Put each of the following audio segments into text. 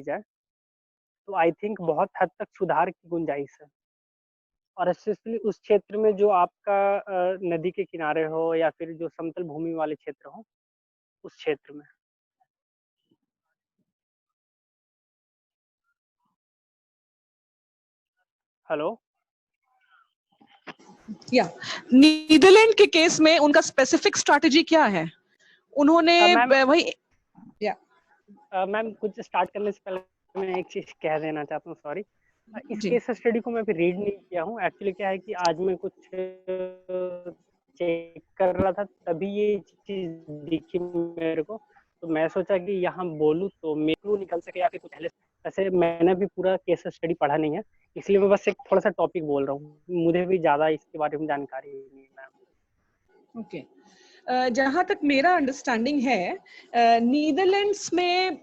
जाए, तो I think बहुत हद तक सुधार की गुंजाइश है। और स्पेशली उस क्षेत्र में जो आपका नदी के किनारे हो या फिर जो समतल भूमि वाले क्षेत्र हो, उस क्षेत्र में। हेलो। या नीदरलैंड के केस में उनका स्पेसिफिक स्ट्रैटेजी क्या है? उन्होंने वही मैम कुछ स्टार्ट करने से पहले मैं एक चीज कह देना चाहता हूँ, सॉरी। इस जी। केस स्टडी को मैं अभी रीड नहीं किया हूँ। एक्चुअली क्या है कि आज मैं कुछ चेक कर रहा था, तभी ये चीज दिखी मेरे को, तो मैं सोचा कि यहाँ बोलूँ तो मेरे को निकल सके या फिर कुछ पहले। वैसे मैंने भी पूरा केस स्टडी पढ़ा नहीं है, इसलिए मैं बस एक थोड़ा सा टॉपिक बोल रहा हूँ, मुझे भी ज्यादा इसके बारे में जानकारी नहीं है मैम। ओके। जहाँ तक मेरा अंडरस्टैंडिंग है, नीदरलैंड्स में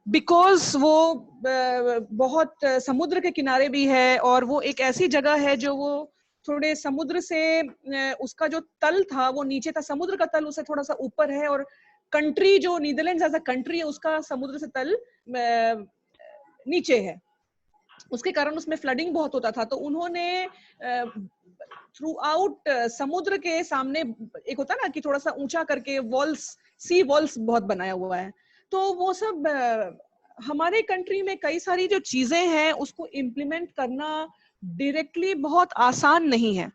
बिकॉज वो बहुत समुद्र के किनारे भी है और वो एक ऐसी जगह है जो वो थोड़े समुद्र से उसका जो तल था वो नीचे था, समुद्र का तल उससे थोड़ा सा ऊपर है, और कंट्री जो नीदरलैंड्स एज अ कंट्री है उसका समुद्र से तल नीचे है। उसके कारण उसमें फ्लडिंग बहुत होता था, तो उन्होंने थ्रू आउट समुद्र के सामने एक होता ना कि थोड़ा सा ऊंचा करके वॉल्स, सी वॉल्स बहुत बनाया हुआ है। तो वो सब हमारे कंट्री में कई सारी जो चीजें हैं उसको इम्प्लीमेंट करना डायरेक्टली बहुत आसान नहीं है।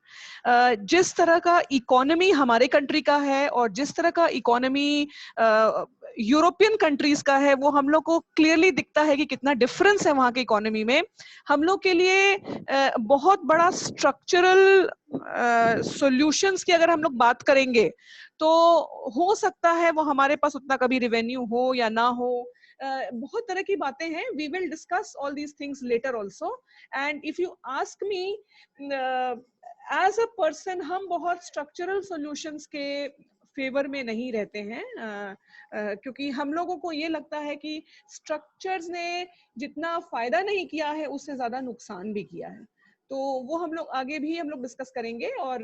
जिस तरह का इकोनॉमी हमारे कंट्री का है और जिस तरह का इकोनॉमी यूरोपियन कंट्रीज का है, वो हम लोग को क्लियरली दिखता है कि कितना डिफरेंस है वहां के इकोनॉमी में। हम लोग के लिए बहुत बड़ा स्ट्रक्चरल सॉल्यूशंस की अगर हम लोग बात करेंगे तो हो सकता है वो हमारे पास उतना कभी रेवेन्यू हो या ना हो। बहुत तरह की बातें हैं। We will discuss all these things later also, and if you ask me as a person, हम बहुत स्ट्रक्चरल सॉल्यूशंस के फेवर में नहीं रहते हैं, क्योंकि हम लोगों को ये लगता है कि स्ट्रक्चर्स ने जितना फायदा नहीं किया है उससे ज्यादा नुकसान भी किया है। तो वो हम लोग आगे भी हम लोग डिस्कस करेंगे। और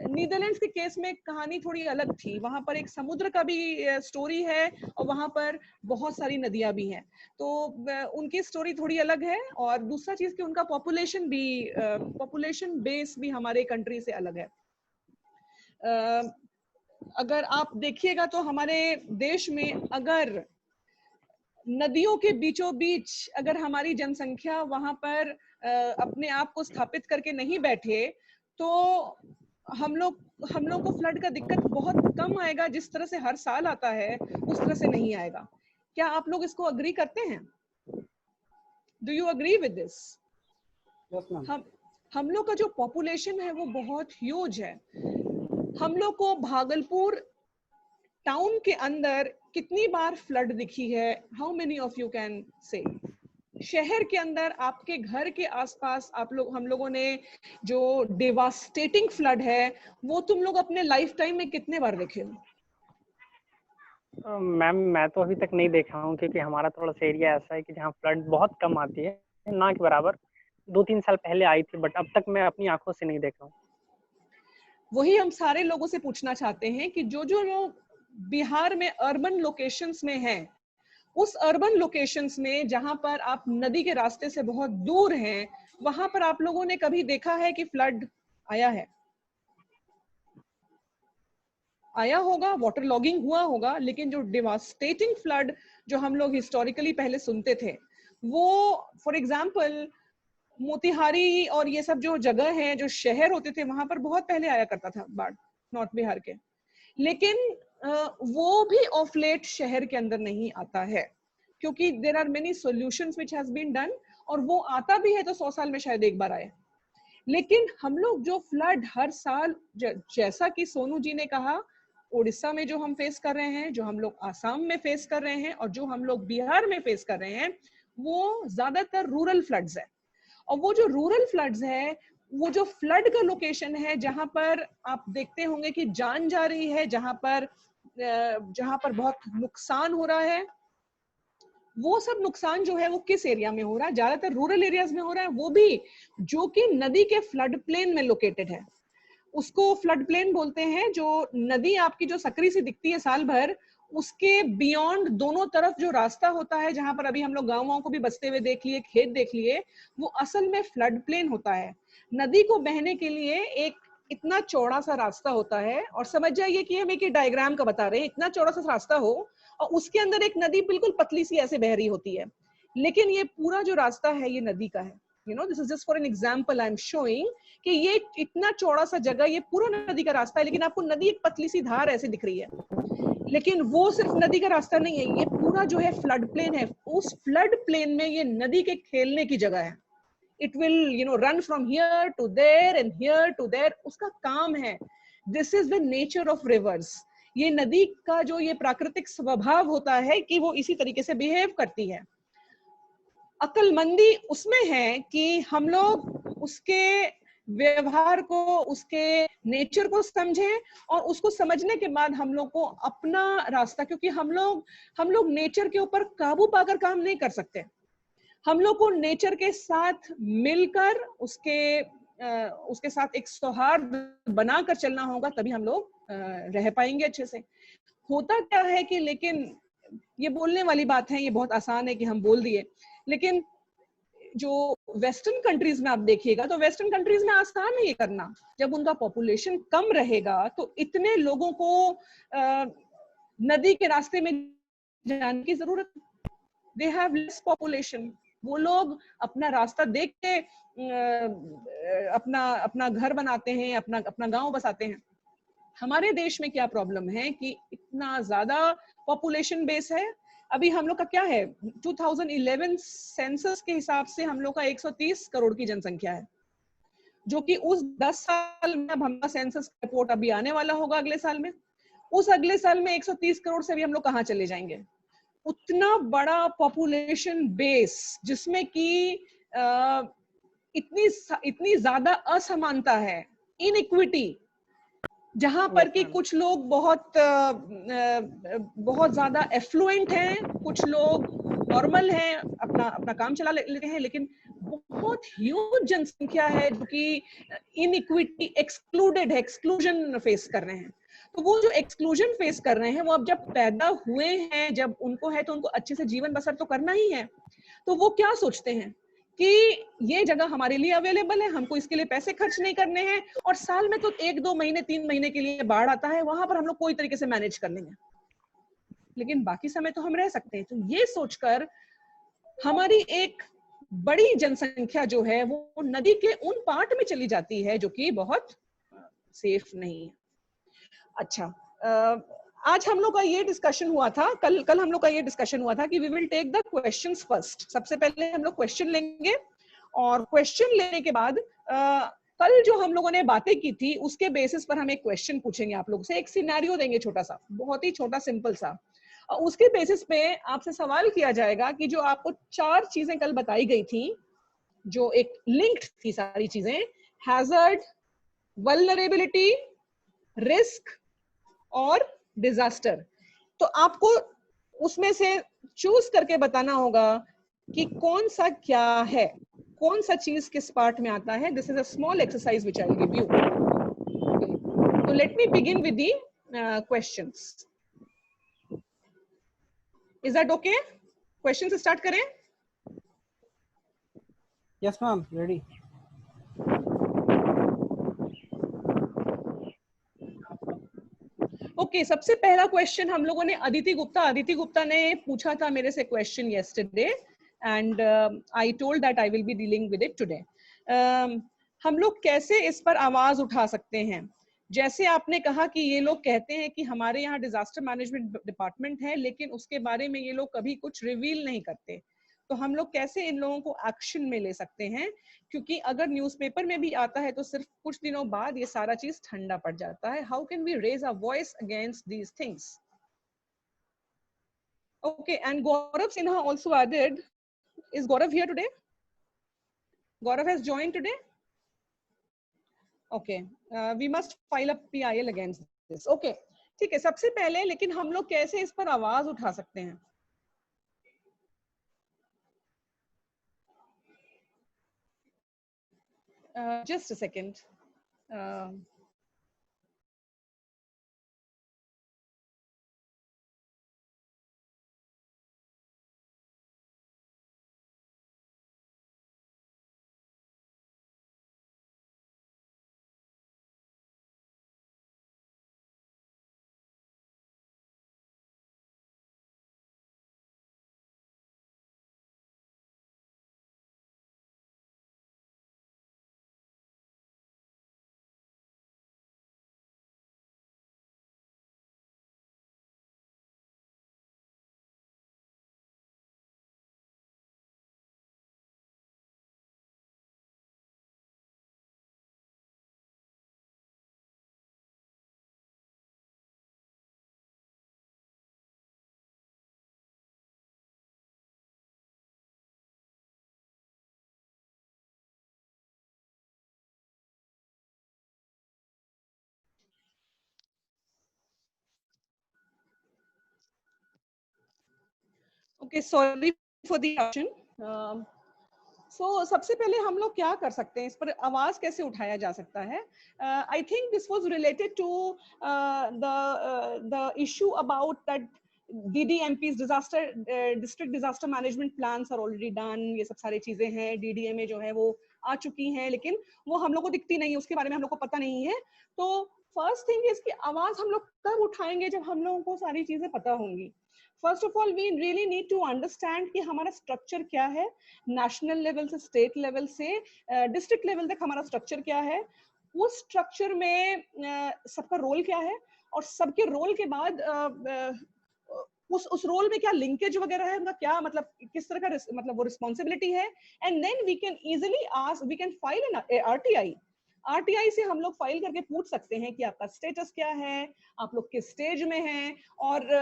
नीदरलैंड्स के केस में कहानी थोड़ी अलग थी। वहां पर एक समुद्र का भी स्टोरी है और वहां पर बहुत सारी नदियां भी हैं, तो उनकी स्टोरी थोड़ी अलग है। और दूसरा चीज कि उनका पॉपुलेशन बेस भी हमारे कंट्री से अलग है। अगर आप देखिएगा तो हमारे देश में अगर नदियों के बीचों बीच अगर हमारी जनसंख्या वहां पर अपने आप को स्थापित करके नहीं बैठे तो हम लोग को फ्लड का दिक्कत बहुत कम आएगा। जिस तरह से हर साल आता है उस तरह से नहीं आएगा। क्या आप लोग इसको अग्री करते हैं? Do you agree with this? हम लोग का जो पॉपुलेशन है वो बहुत ह्यूज है। हम लोग को भागलपुर टाउन के अंदर कितनी बार फ्लड दिखी है? How many of you can say? शहर के अंदर आपके घर के आसपास हम लोगों ने जो डेवास्टेटिंग फ्लड है वो तुम लोग अपने लाइफ टाइम में कितने बार देखे हो? मैम मैं तो अभी तक नहीं देखा हूँ, क्योंकि हमारा थोड़ा सा एरिया ऐसा है कि जहाँ फ्लड बहुत कम आती है, ना के बराबर। 2-3 साल पहले आई थी, बट अब तक मैं अपनी आंखों से नहीं देखा हूँ। वही हम सारे लोगों से पूछना चाहते हैं कि जो लोग बिहार में अर्बन लोकेशंस में हैं, उस अर्बन लोकेशंस में जहां पर आप नदी के रास्ते से बहुत दूर हैं, वहां पर आप लोगों ने कभी देखा है कि फ्लड आया है? आया होगा, वाटर लॉगिंग हुआ होगा, लेकिन जो डिवास्टेटिंग फ्लड जो हम लोग हिस्टोरिकली पहले सुनते थे, वो फॉर एग्जाम्पल मोतिहारी और ये सब जो जगह है, जो शहर होते थे, वहां पर बहुत पहले आया करता था बाढ़, नॉर्थ बिहार के। लेकिन वो भी ऑफ लेट शहर के अंदर नहीं आता है, क्योंकि there are many solutions which has been done, और वो आता भी है तो 100 साल में शायद एक बार आए। लेकिन हम लोग जो फ्लड हर साल, जैसा कि सोनू जी ने कहा, उड़ीसा में जो हम फेस कर रहे हैं, जो हम लोग आसाम में फेस कर रहे हैं और जो हम लोग बिहार में फेस कर रहे हैं, वो ज्यादातर रूरल फ्लड्स है। और वो जो रूरल फ्लड्स है, वो जो फ्लड का लोकेशन है जहां पर आप देखते होंगे कि जान जा रही है, जहां पर बहुत नुकसान हो रहा है, वो सब नुकसान जो है वो किस एरिया में हो रहा है? ज्यादातर रूरल एरियाज में हो रहा है, वो भी जो कि नदी के फ्लड प्लेन में लोकेटेड है। उसको फ्लड प्लेन बोलते हैं। जो नदी आपकी जो सकरी से दिखती है साल भर, उसके बियॉन्ड दोनों तरफ जो रास्ता होता है, जहां पर अभी हम लोग गाँव को भी बसते हुए देख लिए, खेत देख लिए, वो असल में फ्लड प्लेन होता है। नदी को बहने के लिए एक इतना चौड़ा सा रास्ता होता है, और समझ जाइए कि हम एक डायग्राम का बता रहे हैं, इतना चौड़ा सा रास्ता हो और उसके अंदर एक नदी बिल्कुल पतली सी ऐसे बह रही होती है, लेकिन ये पूरा जो रास्ता है ये नदी का है। This is just for an example I am showing कि ये इतना चौड़ा सा जगह, ये पूरा नदी का रास्ता है, लेकिन आपको नदी एक पतली सी धार ऐसे दिख रही है। लेकिन वो सिर्फ नदी का रास्ता नहीं है, ये पूरा जो है फ्लड प्लेन है। उस फ्लड प्लेन में ये नदी के खेलने की जगह है। It will run from here to there and here to there, उसका काम है। This is the nature of rivers. ये नदी का जो ये प्राकृतिक स्वभाव होता है कि वो इसी तरीके से बिहेव करती है। अक्लमंदी उसमें है कि हम लोग उसके व्यवहार को, उसके नेचर को समझें, और उसको समझने के बाद हम लोग को अपना रास्ता, क्योंकि हम लोग नेचर के ऊपर काबू पाकर काम नहीं कर सकते। हम लोग को नेचर के साथ मिलकर उसके साथ एक सौहार्द बनाकर चलना होगा, तभी हम लोग रह पाएंगे अच्छे से। होता क्या है कि, लेकिन ये बोलने वाली बात है, ये बहुत आसान है कि हम बोल दिए, लेकिन जो वेस्टर्न कंट्रीज में आप देखिएगा तो वेस्टर्न कंट्रीज में आसान है ये करना। जब उनका पॉपुलेशन कम रहेगा तो इतने लोगों को नदी के रास्ते में जाने की जरूरत, दे हैव लेस पॉपुलेशन। वो लोग अपना रास्ता देख के अपना अपना घर बनाते हैं, अपना अपना गांव बसाते हैं। हमारे देश में क्या प्रॉब्लम है कि इतना ज्यादा पॉपुलेशन बेस है। अभी हम लोग का क्या है, 2011 सेंसस के हिसाब से हम लोग का 130 करोड़ की जनसंख्या है, जो कि उस 10 साल में, अब हमारा सेंसस रिपोर्ट अभी आने वाला होगा अगले साल में, उस अगले साल में 130 करोड़ से भी हम लोग कहाँ चले जाएंगे। उतना बड़ा पॉपुलेशन बेस जिसमें कि इतनी ज्यादा असमानता है, इनइक्विटी, जहां पर कि कुछ लोग बहुत ज्यादा एफ्लुएंट हैं, कुछ लोग नॉर्मल हैं, अपना अपना काम चला लेते हैं, लेकिन बहुत ह्यूज जनसंख्या है जो कि इनइक्विटी, एक्सक्लूडेड है, एक्सक्लूजन फेस कर रहे हैं। तो वो जो एक्सक्लूजन फेस कर रहे हैं, वो अब जब पैदा हुए हैं, जब उनको है, तो उनको अच्छे से जीवन बसर तो करना ही है। तो वो क्या सोचते हैं कि ये जगह हमारे लिए अवेलेबल है, हमको इसके लिए पैसे खर्च नहीं करने हैं, और साल में तो 1-2 महीने 3 महीने के लिए बाढ़ आता है, वहां पर हम लोग कोई तरीके से मैनेज कर लेंगे, लेकिन बाकी समय तो हम रह सकते हैं। तो ये सोचकर हमारी एक बड़ी जनसंख्या जो है वो नदी के उन पार्ट में चली जाती है जो कि बहुत सेफ नहीं है। अच्छा, आज हम लोग का ये डिस्कशन हुआ था, कल हम लोग का ये डिस्कशन हुआ था कि we will take the questions first. सबसे पहले हम लोग क्वेश्चन लेंगे, और क्वेश्चन लेने के बाद कल जो हम लोगों ने बातें की थी उसके बेसिस पर हम एक क्वेश्चन पूछेंगे आप लोगों से, एक सिनेरियो देंगे छोटा सा, बहुत ही छोटा सिंपल सा, और उसके बेसिस पे आपसे सवाल किया जाएगा कि जो आपको 4 चीजें कल बताई गई थी, जो एक लिंक्ड थी सारी चीजें, हैजर्ड, वल्नरेबिलिटी, रिस्क और डिजास्टर, तो आपको उसमें से चूज करके बताना होगा कि कौन सा क्या है, कौन सा चीज किस पार्ट में आता है। This is a small exercise which I will give you. तो let me begin with the questions. Is that okay? Questions start करें? Yes ma'am, ready. ओके, सबसे पहला क्वेश्चन हम लोगों ने अदिति गुप्ता ने पूछा था मेरे से question yesterday, and I told that I will be dealing with it today. हम लोग कैसे इस पर आवाज उठा सकते हैं? जैसे आपने कहा कि ये लोग कहते हैं कि हमारे यहाँ डिजास्टर मैनेजमेंट डिपार्टमेंट है, लेकिन उसके बारे में ये लोग कभी कुछ रिवील नहीं करते, तो हम लोग कैसे इन लोगों को एक्शन में ले सकते हैं? क्योंकि अगर न्यूज़पेपर में भी आता है तो सिर्फ कुछ दिनों बाद ये सारा चीज ठंडा पड़ जाता है। How can we raise a voice against these things? Okay, and Gaurav Sinha also added. Is Gaurav here today? Gaurav has joined today. Okay, we must file a PIL against this. Okay, ठीक है। सबसे पहले लेकिन हम लोग कैसे इस पर आवाज उठा सकते हैं? Just a second. Okay, sorry for the interruption. So सबसे पहले हम लोग क्या कर सकते हैं, इस पर आवाज कैसे उठाया जा सकता है? I think this was related to the issue about that DDMPs, district disaster management plans are already done, ये सब सारी चीजें हैं, DDMA जो है वो आ चुकी हैं, लेकिन वो हम लोग को दिखती नहीं है, उसके बारे में हम लोग को पता नहीं है। तो फर्स्ट थिंग इसकी आवाज हम लोग तब उठाएंगे जब हम लोगों को सारी चीजें पता होंगी। First of all we really need to understand कि हमारा स्ट्रक्चर क्या है, नेशनल लेवल से स्टेट लेवल से डिस्ट्रिक्ट लेवल तक हमारा स्ट्रक्चर क्या है, उस स्ट्रक्चर में सबका रोल क्या है, और सबके रोल के बाद उस रोल में क्या लिंकेज वगैरह है, उनका क्या मतलब किस तरह का मतलब वो रिस्पॉन्सिबिलिटी है, and then we can easily ask, we can file an RTI से हम लोग फाइल करके पूछ सकते हैं कि आपका स्टेटस क्या है, आप लोग किस स्टेज में हैं, और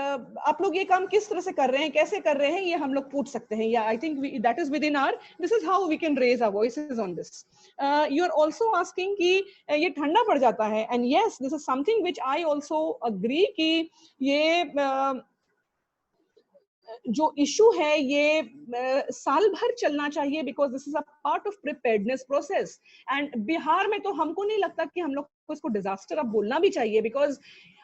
आप लोग ये काम किस तरह से कर रहे हैं, कैसे कर रहे हैं, ये हम लोग पूछ सकते हैं। या I think that is within our, this is how we can raise our voices on this. You are also asking कि ये ठंडा पड़ जाता है, and yes this is something which I also agree कि ये जो इशू है ये साल भर चलना चाहिए, because this is a part of preparedness process. And Bihar में तो हमको नहीं लगता कि हम लोग को इसको डिजास्टर अब बोलना भी चाहिए, बिकॉज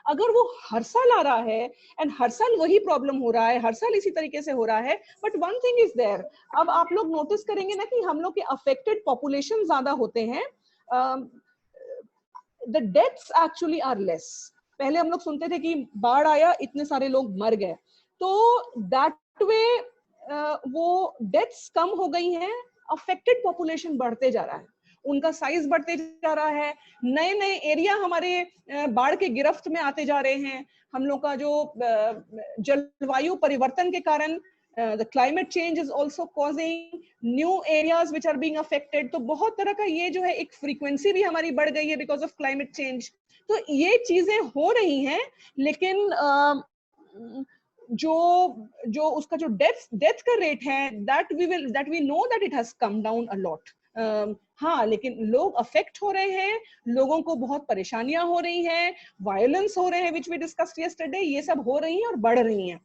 अगर वो हर साल आ रहा है एंड हर साल वही प्रॉब्लम हो रहा है, हर साल इसी तरीके से हो रहा है, but one thing is there, अब आप लोग नोटिस करेंगे ना कि हम लोग के अफेक्टेड पॉपुलेशन ज्यादा होते हैं, the deaths actually are less. पहले हम लोग सुनते थे कि बाढ़ आया, इतने सारे लोग मर गए, तो दैट वे वो डेथ्स कम हो गई हैं, अफेक्टेड पॉपुलेशन बढ़ते जा रहा है, उनका साइज बढ़ते जा रहा है, नए नए एरिया हमारे बाढ़ के गिरफ्त में आते जा रहे हैं, हम लोग का जो जलवायु परिवर्तन के कारण the climate change is also causing new areas which are being affected, तो बहुत तरह का ये जो है एक फ्रीक्वेंसी भी हमारी बढ़ गई है because of climate change। तो ये चीजें हो रही हैं, लेकिन जो उसका जो डेथ का रेट है, that we know that it has come down a lot। हाँ, लेकिन लोग अफेक्ट हो रहे हैं, लोगों को बहुत परेशानियां हो रही हैं, वायलेंस हो रहे हैं which we discussed yesterday, ये सब हो रही हैं और बढ़ रही हैं।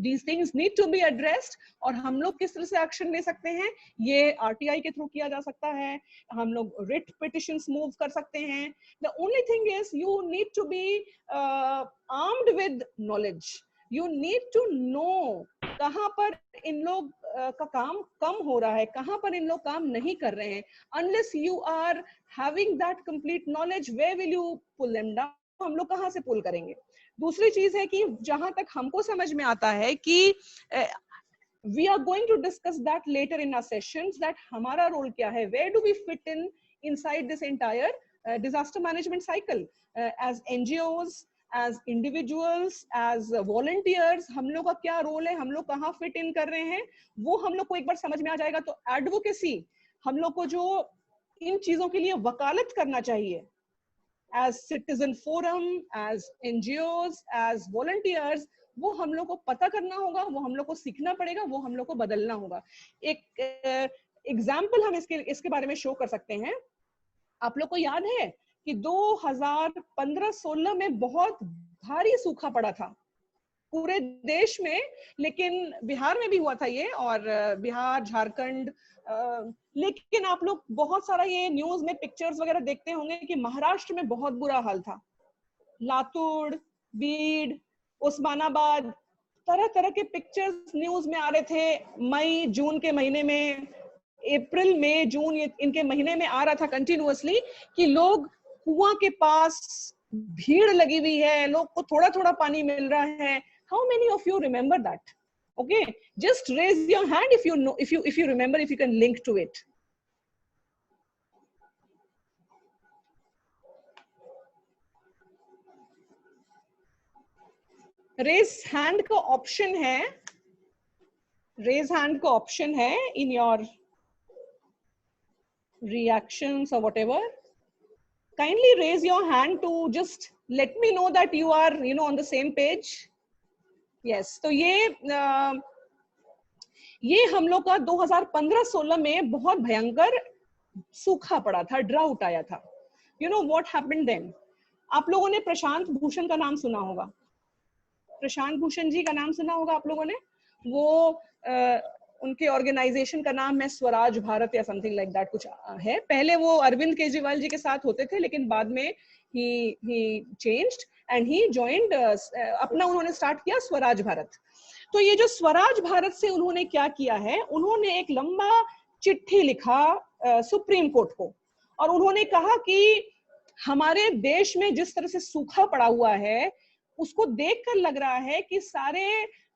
These things need to be addressed, और हम लोग किस तरह से एक्शन ले सकते हैं, ये आरटीआई के थ्रू किया जा सकता है, हम लोग रिट पिटिशंस मूव कर सकते हैं। The only thing is you need to be armed with knowledge, you need to know कहाँ पर इन लोग का काम कम हो रहा है, कहाँ पर इन लोग काम नहीं कर रहे हैं। Unless you are having that complete knowledge, where will you pull them down? हम लोग कहाँ से पुल करेंगे? दूसरी चीज है कि जहां तक हमको समझ में आता है कि we are going to discuss that later in our sessions, that हमारा रोल क्या है, where do we fit in inside this entire disaster management cycle, as NGOs, as individuals, as volunteers, हम लोग का क्या रोल है, हम लोग कहाँ फिट इन कर रहे हैं, वो हम लोग को एक बार समझ में आ जाएगा। तो एडवोकेसी, हम लोग को जो इन चीजों के लिए वकालत करना चाहिए, as citizen forum, as NGOs, as volunteers, वो हम लोग को पता करना होगा, वो हम लोग को सीखना पड़ेगा, वो हम लोग को बदलना होगा। एक एग्जाम्पल हम इसके बारे में शो कर सकते हैं। आप लोग को याद है कि 2015-16 में बहुत भारी सूखा पड़ा था पूरे देश में, लेकिन बिहार में भी हुआ था ये, और बिहार, झारखंड, लेकिन आप लोग बहुत सारा ये न्यूज में पिक्चर्स वगैरह देखते होंगे कि महाराष्ट्र में बहुत बुरा हाल था, लातूर, बीड, उस्मानाबाद, तरह तरह के पिक्चर्स न्यूज में आ रहे थे। मई जून के महीने में, अप्रैल मई जून इनके महीने में आ रहा था कंटिन्यूअसली कि लोग कुआं के पास भीड़ लगी हुई है, लोग को थोड़ा थोड़ा पानी मिल रहा है। How many of you remember that? Okay, just raise your hand if you know, if you remember, if you can link to it. Raise hand का ऑप्शन है, raise hand का ऑप्शन है in your reactions or whatever. Kindly raise your hand to just let me know that you are, on the same page. Yes, तो ये हम लोग का 2015-16 में बहुत भयंकर सूखा पड़ा था, ड्राउट आया था। You know what happened then? आप लोगों ने प्रशांत भूषण का नाम सुना होगा, प्रशांत भूषण जी का नाम सुना होगा आप लोगों ने। वो उनके ऑर्गेनाइजेशन का नाम है स्वराज भारत या समथिंग लाइक दैट कुछ है। पहले वो अरविंद केजरीवाल जी के साथ होते थे, लेकिन बाद में ही चेंज्ड एंड ही जॉइंड, अपना उन्होंने स्टार्ट किया स्वराज भारत। तो ये जो स्वराज भारत से उन्होंने क्या किया है, उन्होंने एक लंबा चिट्ठी लिखा सुप्रीम कोर्ट को, और उन्होंने कहा कि हमारे देश में जिस तरह से सूखा पड़ा हुआ है, उसको देखकर लग रहा है कि सारे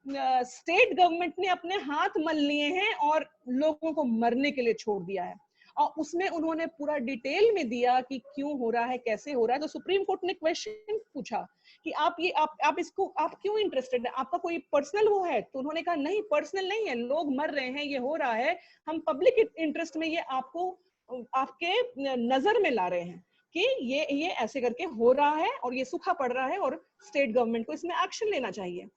स्टेट गवर्नमेंट ने अपने हाथ मल लिए हैं और लोगों को मरने के लिए छोड़ दिया है। और उसमें उन्होंने पूरा डिटेल में दिया कि क्यों हो रहा है, कैसे हो रहा है। तो सुप्रीम कोर्ट ने क्वेश्चन पूछा कि आप इसको आप क्यों इंटरेस्टेड है, आपका कोई पर्सनल वो है? तो उन्होंने कहा नहीं, पर्सनल नहीं है, लोग मर रहे हैं, ये हो रहा है, हम पब्लिक इंटरेस्ट में ये आपको आपके नजर में ला रहे हैं कि ये ऐसे करके हो रहा है और ये सूखा पड़ रहा है और स्टेट गवर्नमेंट को इसमें एक्शन लेना चाहिए।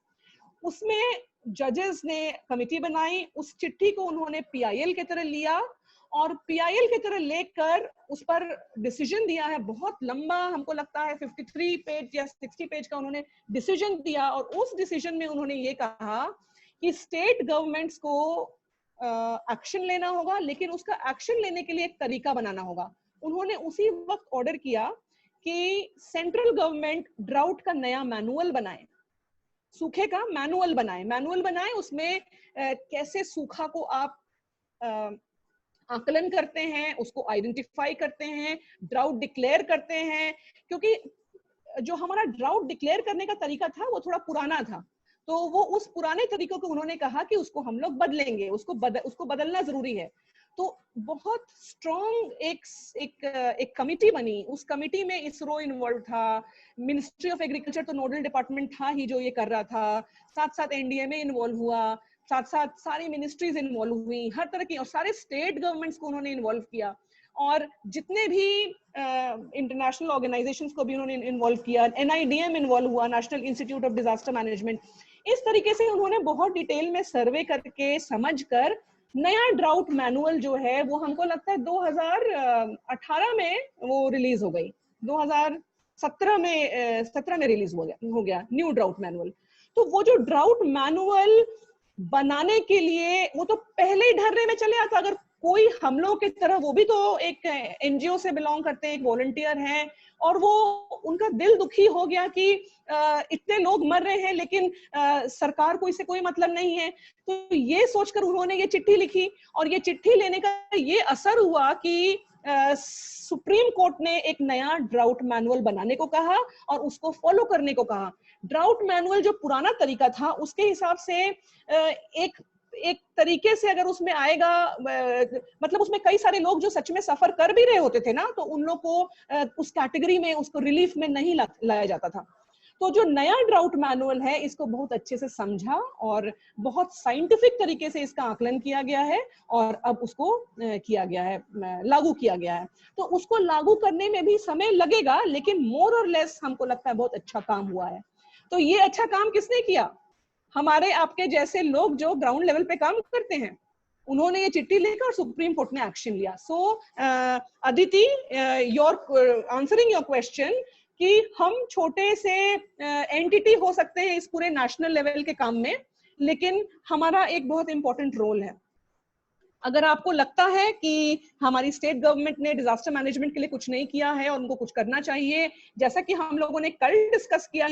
उसमें जजेस ने कमिटी बनाई, उस चिट्ठी को उन्होंने पीआईएल की तरह लिया और पीआईएल की तरह लेकर उस पर डिसीजन दिया है। बहुत लंबा, हमको लगता है 53 पेज या 60 पेज का उन्होंने डिसीजन दिया, और उस डिसीजन में उन्होंने ये कहा कि स्टेट गवर्नमेंट्स को एक्शन लेना होगा, लेकिन उसका एक्शन लेने के लिए एक तरीका बनाना होगा। उन्होंने उसी वक्त ऑर्डर किया कि सेंट्रल गवर्नमेंट ड्राउट का नया मैनुअल बनाए, सूखे का मैनुअल बनाए, उसमें कैसे सूखा को आप आकलन करते हैं, उसको आइडेंटिफाई करते हैं, ड्राउट डिक्लेयर करते हैं। क्योंकि जो हमारा ड्राउट डिक्लेयर करने का तरीका था वो थोड़ा पुराना था, तो वो उस पुराने तरीकों को उन्होंने कहा कि उसको हम लोग बदलेंगे, उसको बदलना जरूरी है। तो बहुत स्ट्रॉन्ग एक कमिटी बनी, उस कमिटी में इसरो इन्वॉल्व था, मिनिस्ट्री ऑफ एग्रीकल्चर तो नोडल डिपार्टमेंट था ही जो ये कर रहा था, साथ साथ एनडीएमए इन्वॉल्व हुआ, साथ साथ सारी मिनिस्ट्रीज इन्वॉल्व हुई, हर तरह की, और सारे स्टेट गवर्नमेंट्स को उन्होंने इन्वॉल्व किया, और जितने भी इंटरनेशनल ऑर्गेनाइजेशंस को भी उन्होंने इन्वॉल्व किया, एनआईडीएम इन्वॉल्व हुआ, national institute of disaster management. इस तरीके से उन्होंने बहुत डिटेल में सर्वे करके समझकर नया ड्राउट मैनुअल जो है वो हमको लगता है 2018 में वो रिलीज हो गई, 2017 में रिलीज हो गया न्यू ड्राउट मैनुअल। तो वो जो ड्राउट मैनुअल बनाने के लिए वो तो पहले ही ढर्रे में चले आता, अगर कोई हम लोग की तरह, वो भी तो एक एनजीओ से बिलोंग करते हैं, एक वॉलंटियर हैं, और वो उनका दिल दुखी हो गया कि इतने लोग मर रहे हैं लेकिन सरकार को इससे कोई मतलब नहीं है। तो ये सोचकर उन्होंने ये चिट्ठी लिखी, और ये चिट्ठी लेने का ये असर हुआ कि सुप्रीम कोर्ट ने एक नया ड्राउट मैनुअल बनाने को कहा और उसको फॉलो करने को कहा। ड्राउट मैनुअल जो पुराना तरीका था उसके हिसाब से एक तरीके से अगर उसमें आएगा, मतलब उसमें कई सारे लोग जो सच में सफर कर भी रहे होते थे ना, तो उन लोग को उस कैटेगरी में, उसको रिलीफ में नहीं लाया जाता था। तो जो नया ड्राउट मैनुअल है, इसको बहुत अच्छे से समझा और बहुत साइंटिफिक तरीके से इसका आकलन किया गया है, और अब उसको किया गया है, लागू किया गया है। तो उसको लागू करने में भी समय लगेगा, लेकिन मोर और लेस हमको लगता है बहुत अच्छा काम हुआ है। तो ये अच्छा काम किसने किया? हमारे आपके जैसे लोग जो ग्राउंड लेवल पे काम करते हैं, उन्होंने ये चिट्ठी लेकर और सुप्रीम कोर्ट ने एक्शन लिया। So Aditi, your answering your question कि हम छोटे से एंटिटी हो सकते हैं इस पूरे नेशनल लेवल के काम में, लेकिन हमारा एक बहुत इंपॉर्टेंट रोल है। अगर आपको लगता है कि हमारी स्टेट गवर्नमेंट ने डिजास्टर मैनेजमेंट के लिए कुछ नहीं किया है और उनको कुछ करना चाहिए, जैसा कि हम लोगों ने कल डिस्कस किया,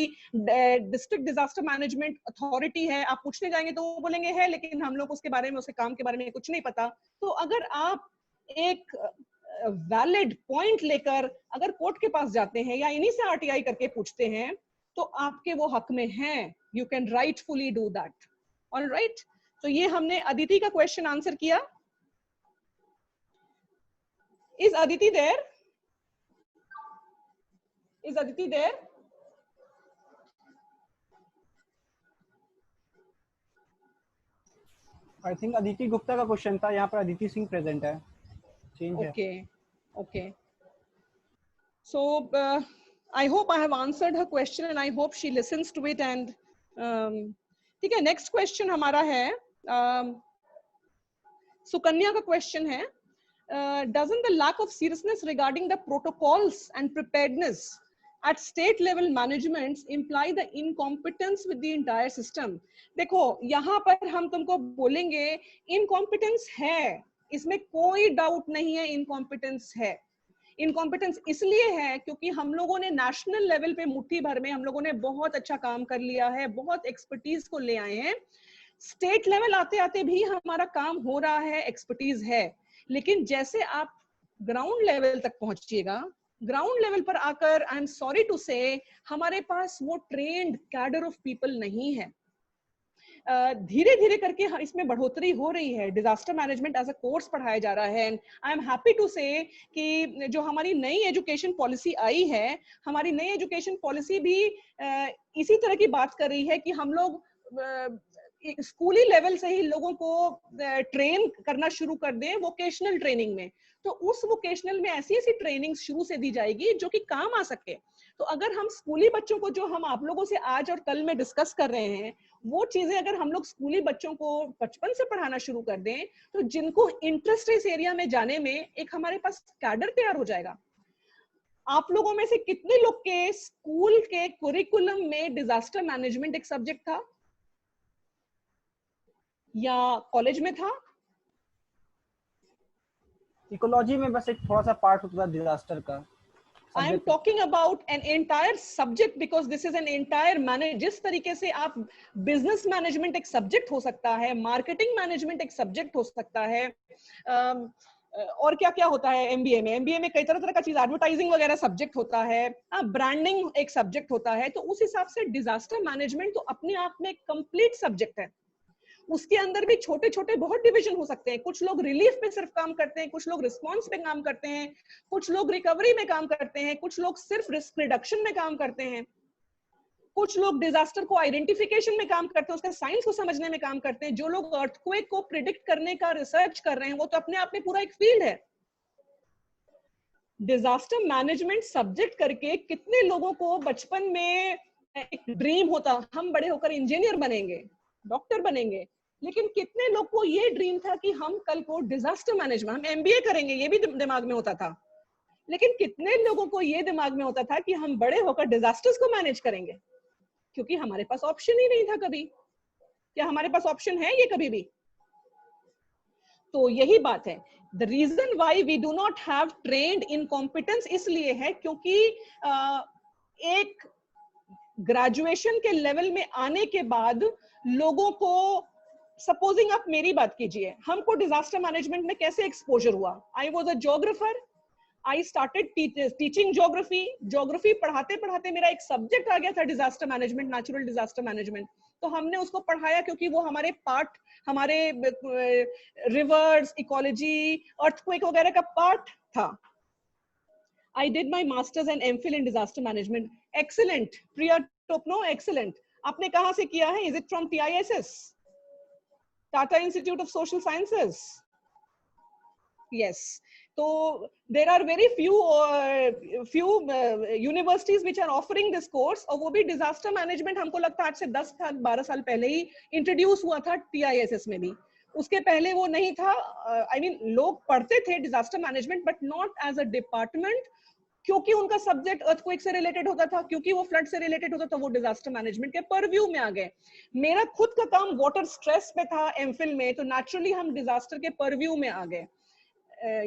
डिस्ट्रिक्ट डिजास्टर मैनेजमेंट अथॉरिटी है, आप पूछने जाएंगे तो वो बोलेंगे है, लेकिन हम लोग उसके बारे में, उसके काम के बारे में कुछ नहीं पता। तो अगर आप एक वैलिड पॉइंट लेकर अगर कोर्ट के पास जाते हैं या इन्हीं से आरटीआई करके पूछते हैं, तो आपके वो हक में हैं, you can rightfully do that. Alright, तो ये हमने अदिति का क्वेश्चन आंसर किया। Is Aditi there? Is Aditi there? I think Aditi Gupta का क्वेश्चन था, यहाँ पर अदिति सिंह प्रेजेंट है, चेंज है। Okay, okay. So I hope I have answered her question and I hope she listens to it and ठीक है, next question हमारा है सुकन्या का क्वेश्चन है, doesn't the lack of seriousness regarding the protocols and preparedness at state level managements imply the incompetence with the entire system. देखो यहाँ पर हम तुमको बोलेंगे incompetence है, इसमें कोई डाउट नहीं है, incompetence है. इनकॉम्पिटेंस इसलिए है क्योंकि हम लोगों ने नेशनल लेवल पे मुट्ठी भर में हम लोगों ने बहुत अच्छा काम कर लिया है, बहुत एक्सपर्टीज को ले आए हैं. स्टेट लेवल आते आते भी हमारा काम हो रहा है, एक्सपर्टीज है, लेकिन जैसे आप ग्राउंड लेवल तक पहुंचिएगा, ग्राउंड लेवल पर आकर आई एम सॉरी टू से हमारे पास वो ट्रेन्ड कैडर ऑफ पीपल नहीं है. धीरे धीरे करके इसमें बढ़ोतरी हो रही है. Disaster management as a course पढ़ाया जा रहा है. आई एम हैप्पी टू से कि जो हमारी नई एजुकेशन पॉलिसी आई है, हमारी नई एजुकेशन पॉलिसी भी इसी तरह की बात कर रही है कि हम लोग स्कूली लेवल से ही लोगों को ट्रेन करना शुरू कर दें वोकेशनल ट्रेनिंग में. तो उस वोकेशनल में ऐसी ऐसी ट्रेनिंग शुरू से दी जाएगी जो कि काम आ सके. तो अगर हम स्कूली बच्चों को, जो हम आप लोगों से आज और कल में डिस्कस कर रहे हैं, वो चीजें अगर हम लोग स्कूली बच्चों को बचपन से पढ़ाना शुरू कर दें, तो जिनको इंटरेस्ट है इस एरिया में जाने में, एक हमारे पास कैडर तैयार हो जाएगा. आप लोगों में से कितने लोग के स्कूल के कुरिकुलम में डिजास्टर मैनेजमेंट एक सब्जेक्ट था या कॉलेज में था? इकोलॉजी में बस एक थोड़ा सा पार्ट होता था डिजास्टर का. I am talking about an entire subject because this is an entire manage. जिस तरीके से आप business management एक subject हो सकता है, marketing management एक subject हो सकता है, और क्या क्या होता है MBA में. MBA में कई तरह तरह का चीज, advertising वगैरह subject होता है, branding एक subject होता है. तो उस हिसाब से disaster management तो अपने आप में complete subject है. उसके अंदर भी छोटे छोटे बहुत डिवीजन हो सकते हैं. कुछ लोग रिलीफ पे सिर्फ काम करते हैं, कुछ लोग रिस्पांस पे काम करते हैं, कुछ लोग रिकवरी में काम करते हैं, कुछ लोग सिर्फ रिस्क रिडक्शन में काम करते हैं, कुछ लोग डिजास्टर को आइडेंटिफिकेशन में काम करते हैं, उसके साइंस को समझने में काम करते हैं. जो लोग अर्थक्वेक को प्रिडिक्ट करने का रिसर्च कर रहे हैं, वो तो अपने आप में पूरा एक फील्ड है. डिजास्टर मैनेजमेंट सब्जेक्ट करके कितने लोगों को बचपन में एक ड्रीम होता, हम बड़े होकर इंजीनियर बनेंगे, डॉक्टर बनेंगे, लेकिन कितने लोग को ये ड्रीम था कि हम कल को डिजास्टर मैनेजमेंट, हम MBA करेंगे, ये भी दिमाग में होता था. लेकिन कितने लोगों को ये दिमाग में होता था कि हम बड़े होकर डिजास्टर्स को मैनेज करेंगे? क्योंकि हमारे पास ऑप्शन ही नहीं था कभी. क्या हमारे पास ऑप्शन है ये कभी भी? तो यही बात है. The reason why we do not have trained incompetence इसलिए है क्योंकि एक ग्रेजुएशन के लेवल में आने के बाद लोगों को, सपोजिंग आप मेरी बात कीजिए, हमको डिजास्टर मैनेजमेंट में कैसे एक्सपोजर हुआ? I was a geographer, I started teaching geography. Geography पढ़ाते पढ़ाते मेरा एक सब्जेक्ट आ गया था disaster management, natural disaster management. तो हमने उसको पढ़ाया क्योंकि वो हमारे पार्ट, हमारे रिवर्स, इकोलॉजी, अर्थक्वेक वगैरह का पार्ट था. I did my masters and MPhil in disaster management. Excellent. Priya Topno, excellent. आपने कहाँ से किया है? Is it from TISS? Tata Institute of Social Sciences? Yes. So there are very few universities which are offering this course, और वो भी disaster management हमको लगता है आज से 10 साल 12 साल पहले ही इंट्रोड्यूस हुआ था TISS में भी. उसके पहले वो नहीं था. I mean, लोग पढ़ते थे disaster management but not as a department, क्योंकि उनका सब्जेक्ट अर्थक्वेक से रिलेटेड होता था, क्योंकि वो फ्लड से रिलेटेड होता था, वो डिजास्टर मैनेजमेंट के परव्यू में आ गए. मेरा खुद का काम वाटर स्ट्रेस पे था एमफिल में, तो नेचुरली हम डिजास्टर के परव्यू में आ गए.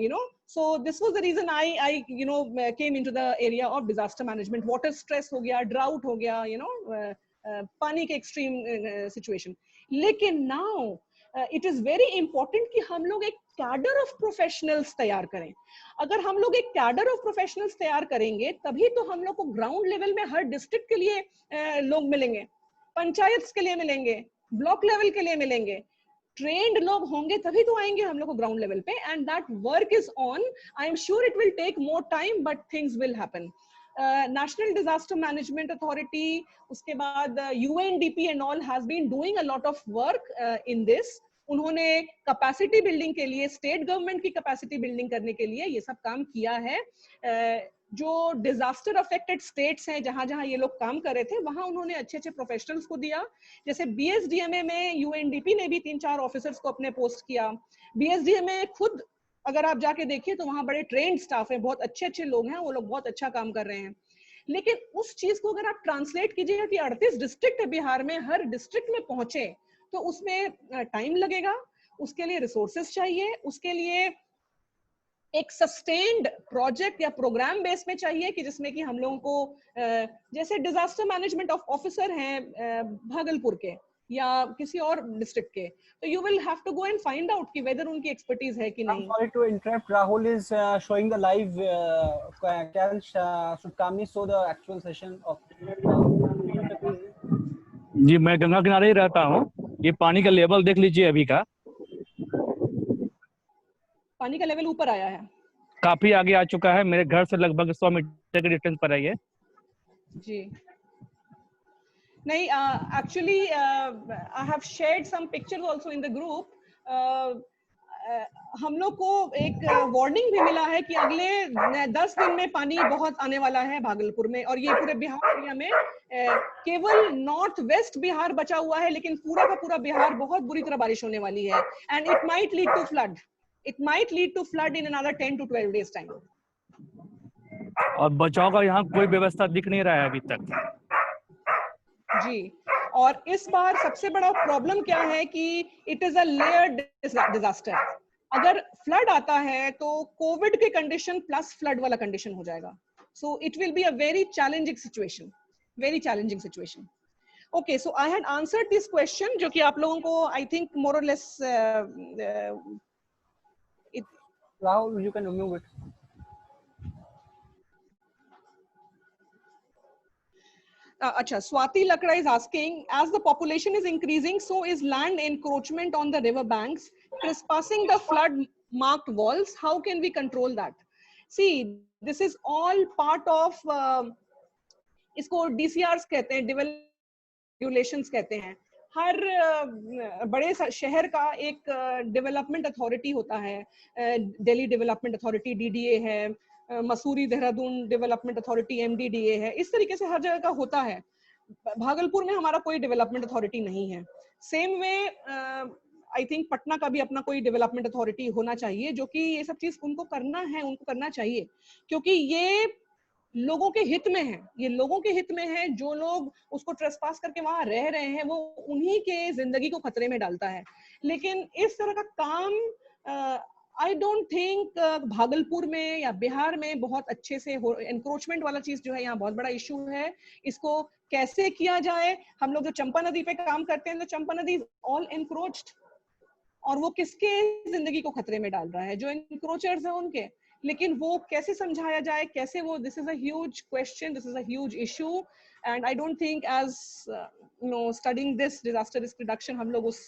You know, so this was the reason I came into the area of disaster management. Water stress हो गया, drought हो गया, पानी के extreme situation. लेकिन now it is very important कि हम लोग एक कैडर ऑफ प्रोफेशनल्स तैयार करें. अगर हम लोग एक कैडर ऑफ प्रोफेशनल्स तैयार करेंगे तभी तो हम लोग को ग्राउंड लेवल में हर डिस्ट्रिक्ट के लिए लोग मिलेंगे, पंचायत के लिए मिलेंगे, ब्लॉक लेवल के लिए मिलेंगे. ट्रेन्ड लोग होंगे तभी तो आएंगे हम लोग को ग्राउंड लेवल पे. And that work is on. I am sure it will take more time but things will happen. National disaster management authority, उसके बाद UNDP and all has been doing a lot of work in this. उन्होंने capacity building के लिए, state government की capacity building करने के लिए ये सब काम किया है. जो डिजास्टर अफेक्टेड स्टेट्स हैं, जहां जहां ये लोग काम कर रहे थे, वहां उन्होंने अच्छे अच्छे प्रोफेशनल्स को दिया. जैसे BSDMA में UNDP ने भी 3-4 ऑफिसर्स को अपने पोस्ट किया. BSDMA खुद अगर आप जाके देखिए तो वहां बड़े ट्रेन्ड स्टाफ है, बहुत अच्छे अच्छे लोग हैं, वो लोग बहुत अच्छा काम कर रहे हैं. लेकिन उस चीज को अगर आप ट्रांसलेट कीजिएगा कि 38 डिस्ट्रिक्ट है बिहार में, हर डिस्ट्रिक्ट में पहुंचे, तो उसमें टाइम लगेगा, उसके लिए रिसोर्सेस चाहिए, उसके लिए एक सस्टेन्ड प्रोजेक्ट या प्रोग्राम बेस में चाहिए कि जिसमें कि हम लोगों को जैसे डिजास्टर मैनेजमेंट ऑफिसर हैं भागलपुर के या किसी और डिस्ट्रिक्ट के, तो you will have to go and find out कि वेदर उनकी एक्सपर्टीज है कि नहीं। Sorry to interrupt. Rahul is showing the live. Should Kamini show the actual session of? जी मैं गंगा किनारे ही रहता हूँ। ये पानी का लेवल देख लीजिए अभी का, पानी का लेवल ऊपर आया है, काफी आगे आ चुका है। मेरे घर से लगभग 100 मीटर के डिस्टेंस पर है ये। जी नहीं, actually I have shared some pictures also in the group. हम लोग को एक वार्निंग भी मिला है कि अगले 10 दिन में पानी बहुत आने वाला है भागलपुर में, और ये पूरे बिहार एरिया में केवल नॉर्थ वेस्ट बिहार बचा हुआ है, लेकिन पूरा का पूरा बिहार बहुत बुरी तरह बारिश होने वाली है, and it might lead to flood, it might lead to flood in another 10 to 12 days time. और बचाव का यहाँ कोई व्यवस्था दिख नहीं रहा है अभी तक। जी, और इस बार सबसे बड़ा प्रॉब्लम क्या है कि it is a layered disaster. अगर फ्लड आता है तो कोविड के कंडीशन प्लस फ्लड वाला कंडीशन हो जाएगा, so it will be a very challenging situation, very challenging situation. Okay, so I had answered this question, जो कि आप लोगों को आई थिंक मोर और less Rahul, you can remove it. Acha, Swati Lakra is asking, as the population is increasing, so is land encroachment on the river banks, trespassing the flood marked walls. How can we control that? See, this is all part of इसको DCRs कहते हैं, development regulations कहते हैं। हर बड़े शहर का एक development authority होता है, दिल्ली डेवलपमेंट अथॉरिटी DDA है, Mussoorie Dehradun development authority MDDA है, इस तरीके से हर जगह का होता है। भागलपुर में हमारा कोई डेवलपमेंट अथॉरिटी नहीं है। Same way I think Patna का भी अपना कोई डेवलपमेंट अथॉरिटी होना चाहिए, जो कि ये सब चीज उनको करना है, उनको करना चाहिए, क्योंकि ये लोगों के हित में है, ये लोगों के हित में है। जो लोग उसको ट्रेसपास करके वहां रह रहे हैं, वो उन्हीं के जिंदगी को खतरे में डालता है। लेकिन इस तरह का काम आई डोंट थिंक भागलपुर में या बिहार में बहुत अच्छे से हो। एनक्रोचमेंट वाला चीज जो है यहाँ बहुत बड़ा इश्यू है, इसको कैसे किया जाए। हम लोग जो चंपा नदी पे काम करते हैं, तो चंपा नदी ऑल एनक्रोच्ड, और वो किसके जिंदगी को खतरे में डाल रहा है? जो एनक्रोचर्स हैं उनके। लेकिन वो कैसे समझाया जाए, कैसे वो, this is a huge question, this is a huge issue, and I don't think as you know studying this disaster risk reduction हम लोग उस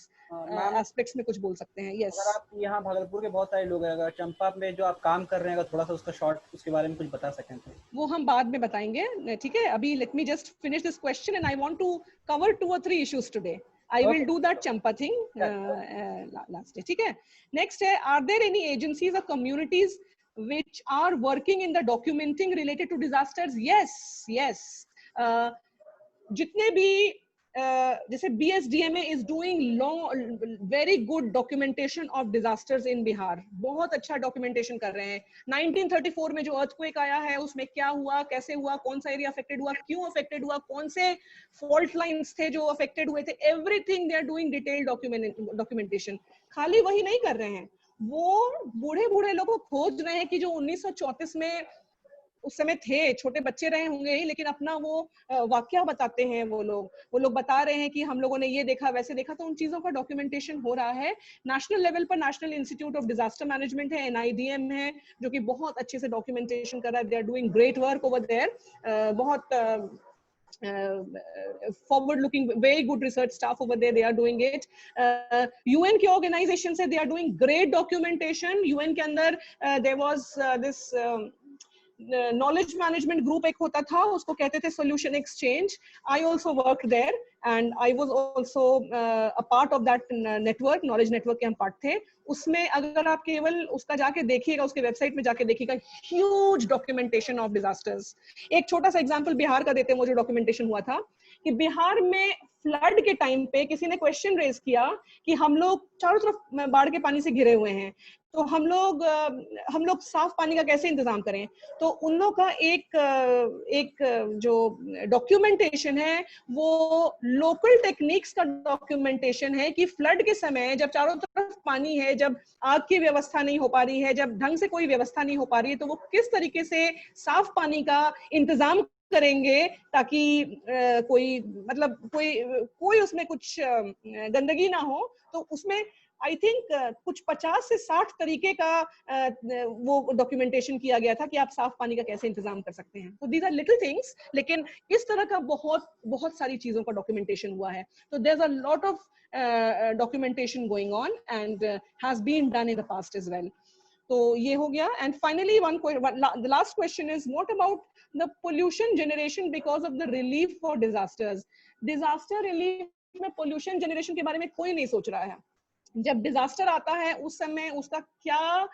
एस्पेक्ट्स में कुछ बोल सकते हैं। यस, अगर आप यहाँ भागलपुर के बहुत सारे लोग हैं, अगर चंपा में जो आप काम कर रहे हैं, अगर थोड़ा सा उसका शॉर्ट उसके बारे में कुछ बता सकें तो वो हम बाद में बताएंगे, ठीक है? अभी let me just finish this question and I want to cover 2 or 3 issues today. I will do that Champa thing last day. ठीक है? Next है, are there any agencies or communities which are working in the documenting related to disasters? Yes, yes. जितने भी जैसे BSDMA is doing very good documentation of disasters in Bihar, बहुत अच्छा documentation कर रहे हैं। 1934 में जो earthquake आया है, उसमें क्या हुआ, कैसे हुआ, कौन सा एरिया अफेक्टेड हुआ, क्यों अफेक्टेड हुआ, कौन से फॉल्ट लाइंस थे जो अफेक्टेड हुए थे, everything they are doing detailed documentation. खाली वही नहीं कर रहे हैं, वो बूढ़े बूढ़े लोगों को खोज रहे हैं कि जो 1934 में उस समय थे, छोटे बच्चे रहे होंगे ही, लेकिन अपना वो वाकया बताते हैं। वो लोग बता रहे हैं कि हम लोगों ने ये देखा, वैसे देखा, तो उन चीजों का डॉक्यूमेंटेशन हो रहा है। नेशनल लेवल पर national institute of disaster management है, NIDM है, जो कि बहुत अच्छे से डॉक्यूमेंटेशन कर रहा है। They are doing great work over there, बहुत forward looking, very good research staff over there, they are doing it. UN के organization से they are doing great documentation. UN के अंदर there was this knowledge management group एक होता था, उसको कहते थे solution exchange. I also worked there and I was also a part of that network, knowledge network के हम part थे। उसमें अगर आप केवल उसका जाके देखिएगा, उसके वेबसाइट में जाके देखिएगा, huge documentation of disasters। एक छोटा सा एग्जांपल बिहार का देते हैं, वो जो डॉक्यूमेंटेशन हुआ था, कि बिहार में फ्लड के टाइम पे किसी ने क्वेश्चन रेज किया कि हम लोग चारों तरफ बाढ़ के पानी से घिरे हुए हैं, तो हम लोग साफ पानी का कैसे इंतजाम करें। तो उन लोग का एक जो डॉक्यूमेंटेशन है वो लोकल टेक्निक्स का डॉक्यूमेंटेशन है कि फ्लड के समय जब चारों तरफ पानी है, जब आग की व्यवस्था नहीं हो पा रही है, जब ढंग से कोई व्यवस्था नहीं हो पा रही है, तो वो किस तरीके से साफ पानी का इंतजाम करेंगे ताकि कोई उसमें कुछ गंदगी ना हो। तो उसमें आई थिंक कुछ 50 से 60 तरीके का वो डॉक्यूमेंटेशन किया गया था कि आप साफ पानी का कैसे इंतजाम कर सकते हैं। तो दीज आर लिटिल थिंग्स, लेकिन इस तरह का बहुत सारी चीजों का डॉक्यूमेंटेशन हुआ है। तो there is a lot of documentation going on and has been done in the past as well. तो ये हो गया। And finally the last question is, what about the pollution generation because of the relief for disasters? Disaster relief में pollution generation के बारे में कोई नहीं सोच रहा है। जब डिजास्टर आता है उस समय उसका क्या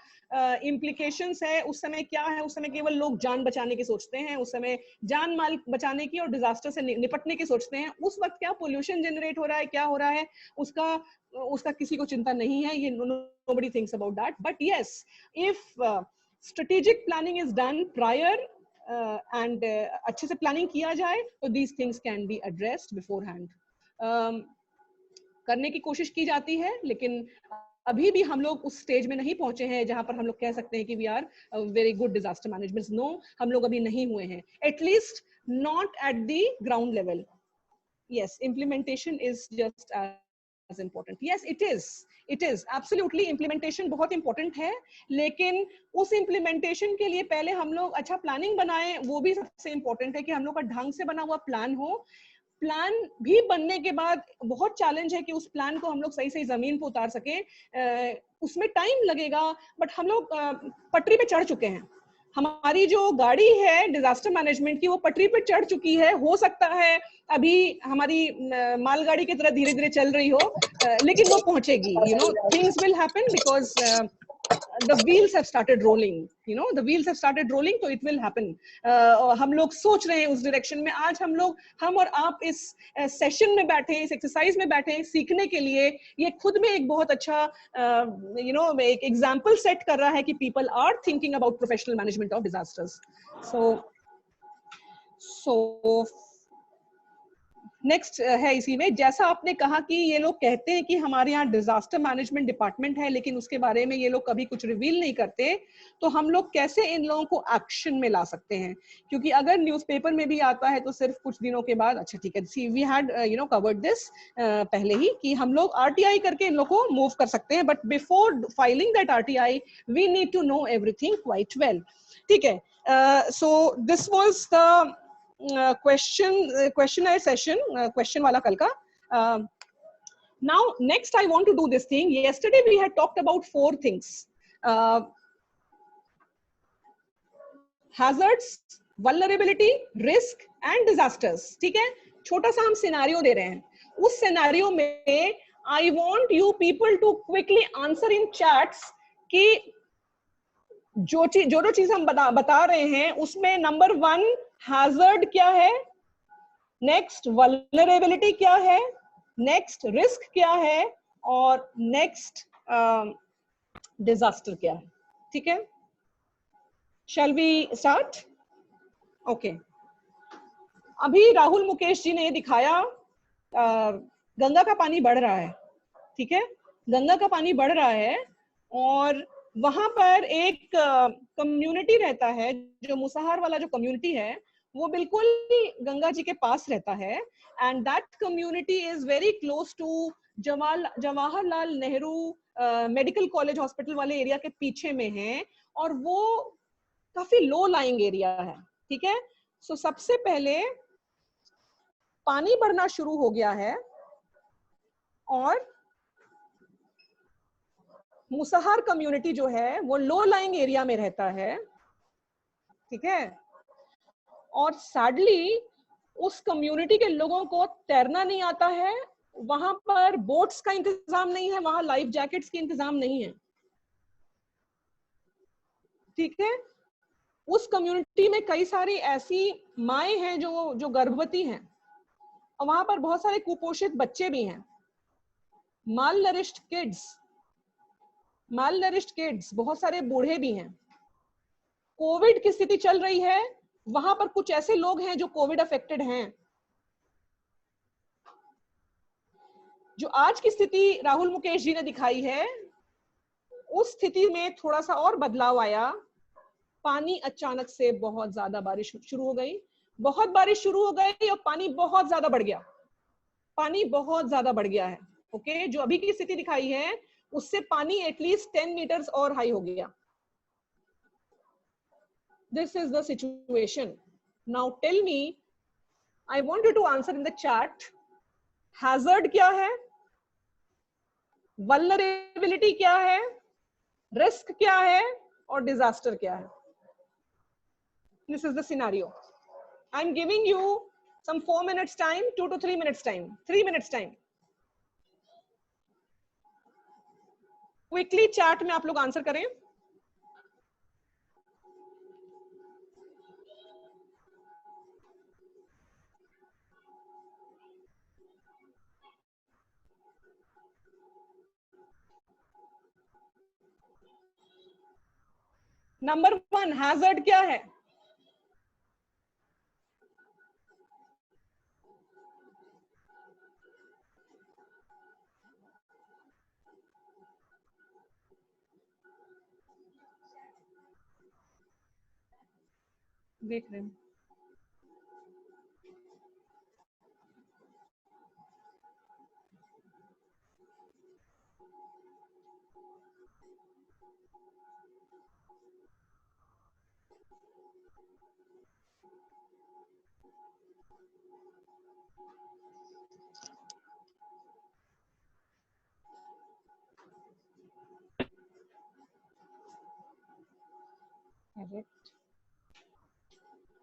इम्प्लीकेशंस है, उस समय क्या है, उस समय केवल लोग जान बचाने की सोचते हैं, उस समय जान माल बचाने की और डिजास्टर से निपटने की सोचते हैं। उस वक्त क्या पोल्यूशन जनरेट हो रहा है, क्या हो रहा है, उसका किसी को चिंता नहीं है। ये nobody thinks about that. But yes, if strategic planning is done prior and अच्छे से प्लानिंग किया जाए तो these things can be addressed beforehand. करने की कोशिश की जाती है, लेकिन अभी भी हम लोग उस स्टेज में नहीं पहुंचे हैं जहां पर हम लोग कह सकते हैं कि we are very good disaster management. No, हम लोग अभी नहीं हुए हैं, at least not at the ground level. Yes, implementation is just as important. Yes, it is absolutely, implementation बहुत इंपॉर्टेंट है, लेकिन उस इम्प्लीमेंटेशन के लिए पहले हम लोग अच्छा प्लानिंग बनाएं, वो भी सबसे इंपॉर्टेंट है कि हम लोग का ढंग से बना हुआ प्लान हो। प्लान भी बनने के बाद बहुत चैलेंज है कि उस प्लान को हम लोग सही सही जमीन पर उतार सके, उसमें टाइम लगेगा। बट हम लोग पटरी पे चढ़ चुके हैं, हमारी जो गाड़ी है डिजास्टर मैनेजमेंट की वो पटरी पे चढ़ चुकी है। हो सकता है अभी हमारी मालगाड़ी की तरह धीरे धीरे चल रही हो, लेकिन वो पहुंचेगी। Things will happen because the wheels have started rolling, the wheels have started rolling, so it will happen. हम लोग सोच रहे हैं उस डायरेक्शन में। आज हम और आप इस सेशन में बैठे, इस एक्सरसाइज में बैठे सीखने के लिए, ये खुद में एक बहुत अच्छा एक एग्जांपल सेट कर रहा है कि people are thinking about professional management of disasters. So next है इसी में, जैसा आपने कहा कि ये लोग कहते हैं कि हमारे यहाँ डिजास्टर मैनेजमेंट डिपार्टमेंट है, लेकिन उसके बारे में ये लोग कभी कुछ रिवील नहीं करते, तो हम लोग कैसे इन लोगों को एक्शन में ला सकते हैं? क्योंकि अगर न्यूज़पेपर में भी आता है तो सिर्फ कुछ दिनों के बाद, अच्छा ठीक है, सी वी हैड कवर्ड दिस पहले ही कि हम लोग आरटीआई करके इन लोगों को मूव कर सकते हैं, but before filing that RTI we need to know everything quite well. ठीक है, so this was the questionnaire session, question wala kal ka. Now next I want to do this thing. Yesterday we had talked about 4 things: hazards, vulnerability, risk and disasters. ठीक है, छोटा सा हम scenario दे रहे हैं। उस सिनेरियो में I want you people to quickly answer in chats कि जो चीज हम बता रहे हैं उसमें नंबर 1 हैजर्ड क्या है, नेक्स्ट वल्नरेबिलिटी क्या है, नेक्स्ट रिस्क क्या है, और नेक्स्ट डिजास्टर क्या है। ठीक है, शैल वी स्टार्ट? ओके, अभी राहुल मुकेश जी ने दिखाया गंगा का पानी बढ़ रहा है। ठीक है, गंगा का पानी बढ़ रहा है और वहां पर एक कम्युनिटी रहता है, जो मुसहर वाला जो कम्युनिटी है वो बिल्कुल गंगा जी के पास रहता है, and that community is very close to Jawaharlal Nehru medical college hospital वाले एरिया के पीछे में है, और वो काफी लो लाइंग एरिया है। ठीक है, सो सबसे पहले पानी बढ़ना शुरू हो गया है और मुसहर कम्युनिटी जो है वो लो लाइंग एरिया में रहता है। ठीक है, और सैडली उस कम्युनिटी के लोगों को तैरना नहीं आता है, वहां पर बोट्स का इंतजाम नहीं है, वहां लाइफ जैकेट्स की इंतजाम नहीं है। ठीक है, उस कम्युनिटी में कई सारी ऐसी माएं हैं जो गर्भवती हैं, और वहां पर बहुत सारे कुपोषित बच्चे भी हैं, मालनरिश्ड किड्स, बहुत सारे बूढ़े भी हैं। कोविड की स्थिति चल रही है, वहां पर कुछ ऐसे लोग हैं जो कोविड अफेक्टेड हैं। जो आज की स्थिति राहुल मुकेश जी ने दिखाई है, उस स्थिति में थोड़ा सा और बदलाव आया। पानी अचानक से बहुत ज्यादा बारिश शुरू हो गई, बहुत बारिश शुरू हो गई और पानी बहुत ज्यादा बढ़ गया, पानी बहुत ज्यादा बढ़ गया है। ओके, जो अभी की स्थिति दिखाई है उससे पानी एटलीस्ट 10 मीटर्स और हाई हो गया। This is the situation. Now tell me, I want you to answer in the chat, hazard क्या है, वल्नरेबिलिटी क्या है, रिस्क क्या है और डिजास्टर क्या है। This is the scenario. I'm giving you some 4 minutes time, 2 to 3 minutes time, 3 minutes time. Quickly chat में आप लोग आंसर करें। नंबर 1, हैजर्ड क्या है? देख रहे हैं। Correct.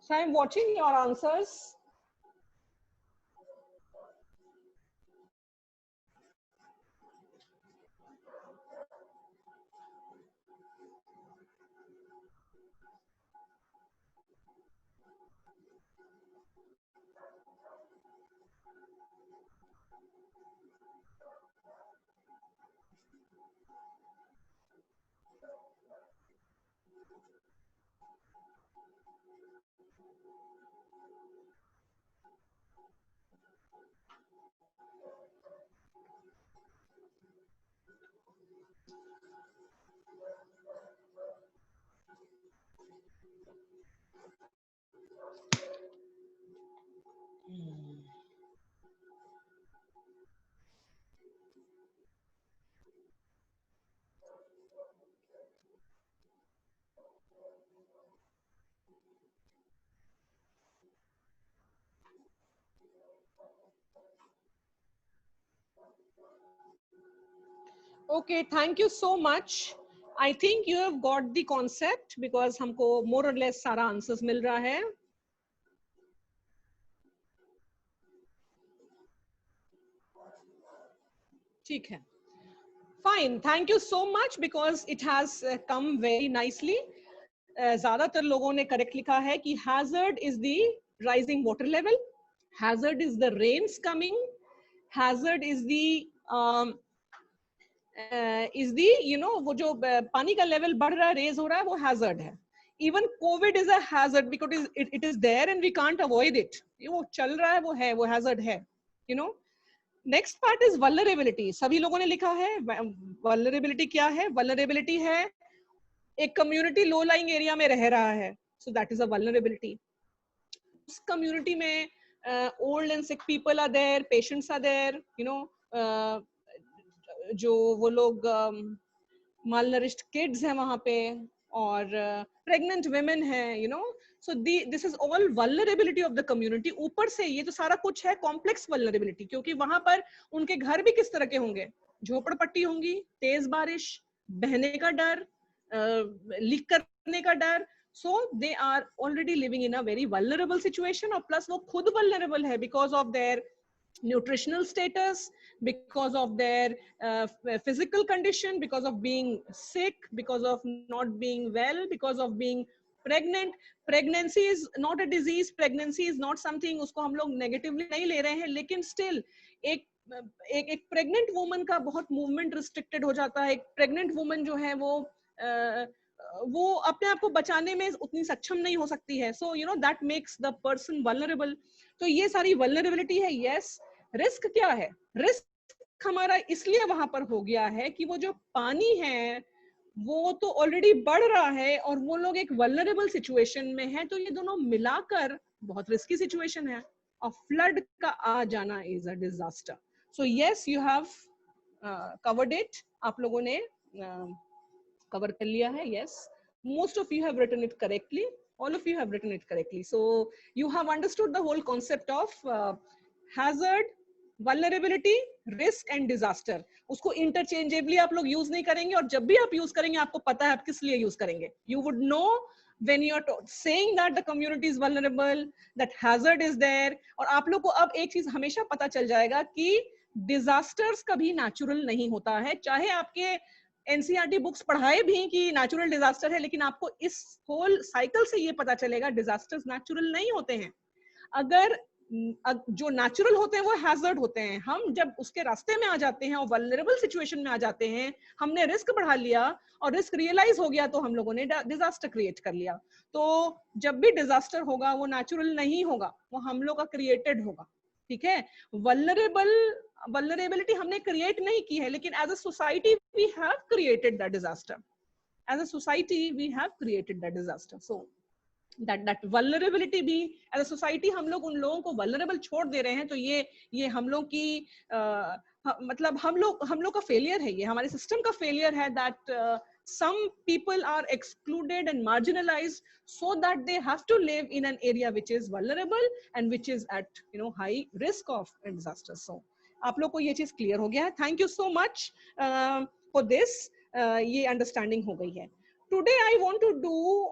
So I'm watching your answers. Okay, thank you so much. I think you have got the concept because हमको more or less सारा answers मिल रहा है। ठीक है, fine. Thank you so much because it has come very nicely. ज्यादातर लोगों ने correct लिखा है कि hazard is the rising water level, hazard is the rains coming, hazard is the वो जो पानी का लेवल बढ़ रहा है, रेज हो रहा है, वो हैजर्ड है। Even Covid is a hazard because it is there and we can't avoid it. वो चल रहा है, वो हैजर्ड है, you know. Next part is vulnerability. सभी लोगों ने लिखा है वल्नरेबिलिटी क्या है। वल्नरेबिलिटी है एक कम्युनिटी लो लाइंग एरिया में रह रहा है, so that is a vulnerability. उस कम्युनिटी में old and sick people are there, patients are there, you know, जो वो लोग malnourished kids हैं वहां पे, और pregnant women हैं, you know, so this is all vulnerability of the community. ऊपर से ये तो सारा कुछ है complex vulnerability, क्योंकि वहां पर उनके घर भी किस तरह के होंगे, झोपड़पट्टी होंगी, तेज बारिश, बहने का डर, लीक करने का डर, so they are already living in a very vulnerable situation, और plus वो खुद vulnerable है because of their nutritional status, because of their physical condition, because of being sick, because of not being well, because of being pregnant, pregnancy is not a disease, pregnancy is not something, उसको हम लोग negatively नहीं ले रहे हैं, लेकिन still एक एक प्रेग्नेंट वुमन का बहुत मूवमेंट रिस्ट्रिक्टेड हो जाता है। एक प्रेग्नेंट वुमन जो है वो अपने आप को बचाने में उतनी सक्षम नहीं हो सकती है। So you know that makes the person vulnerable. तो ये सारी वल्नरेबिलिटी है। यस, रिस्क क्या है? रिस्क हमारा इसलिए वहां पर हो गया है कि वो जो पानी है वो तो ऑलरेडी बढ़ रहा है और वो लोग एक वल्नरेबल सिचुएशन में है, तो ये दोनों मिलाकर बहुत रिस्की सिचुएशन है। और फ्लड का आ जाना is a disaster. So yes, you have covered it, आप लोगों ने कवर कर लिया है। Yes, most of you have written it correctly, all of you have written it correctly. So you have understood the whole concept of hazard, vulnerability, risk and disaster. उसको interchangeably आप लोग use नहीं करेंगे, और जब भी आप use करेंगे आपको पता है आप किस लिए use करेंगे। You would know when you are saying that the community is vulnerable, that hazard is there। और आप लोग को अब एक चीज हमेशा पता चल जाएगा कि disasters कभी natural नहीं होता है, चाहे आपके एनसीईआरटी बुक्स पढ़ाए भी कि नेचुरल डिजास्टर है, लेकिन आपको इस होल साइकिल से ये पता चलेगा डिजास्टर्स नेचुरल नहीं होते हैं। अगर जो नेचुरल होते हैं वो हैजर्ड होते हैं। हम जब उसके रास्ते में आ जाते हैं और वल्नरेबल सिचुएशन में आ जाते हैं, हमने रिस्क बढ़ा लिया और रिस्क रियलाइज हो गया तो हम लोगों ने डिजास्टर क्रिएट कर लिया। तो जब भी डिजास्टर होगा वो नेचुरल नहीं होगा, वो हम लोग का क्रिएटेड होगा। ठीक है, वल्नरेबिलिटी हमने क्रिएट नहीं की है, लेकिन as a society we have created that disaster. As a society we have created that disaster. So that vulnerability भी एज अ सोसाइटी हम लोग उन लोगों को वल्नरेबल छोड़ दे रहे हैं, तो ये हम लोग की मतलब हम लोग का फेलियर है, ये हमारे सिस्टम का फेलियर है। That some people are excluded and marginalized so that they have to live in an area which is vulnerable and which is at high risk of disaster. So आप लोग को ये चीज क्लियर हो गया है। Thank you so much for this, ये understanding हो गई है। Today I want to do,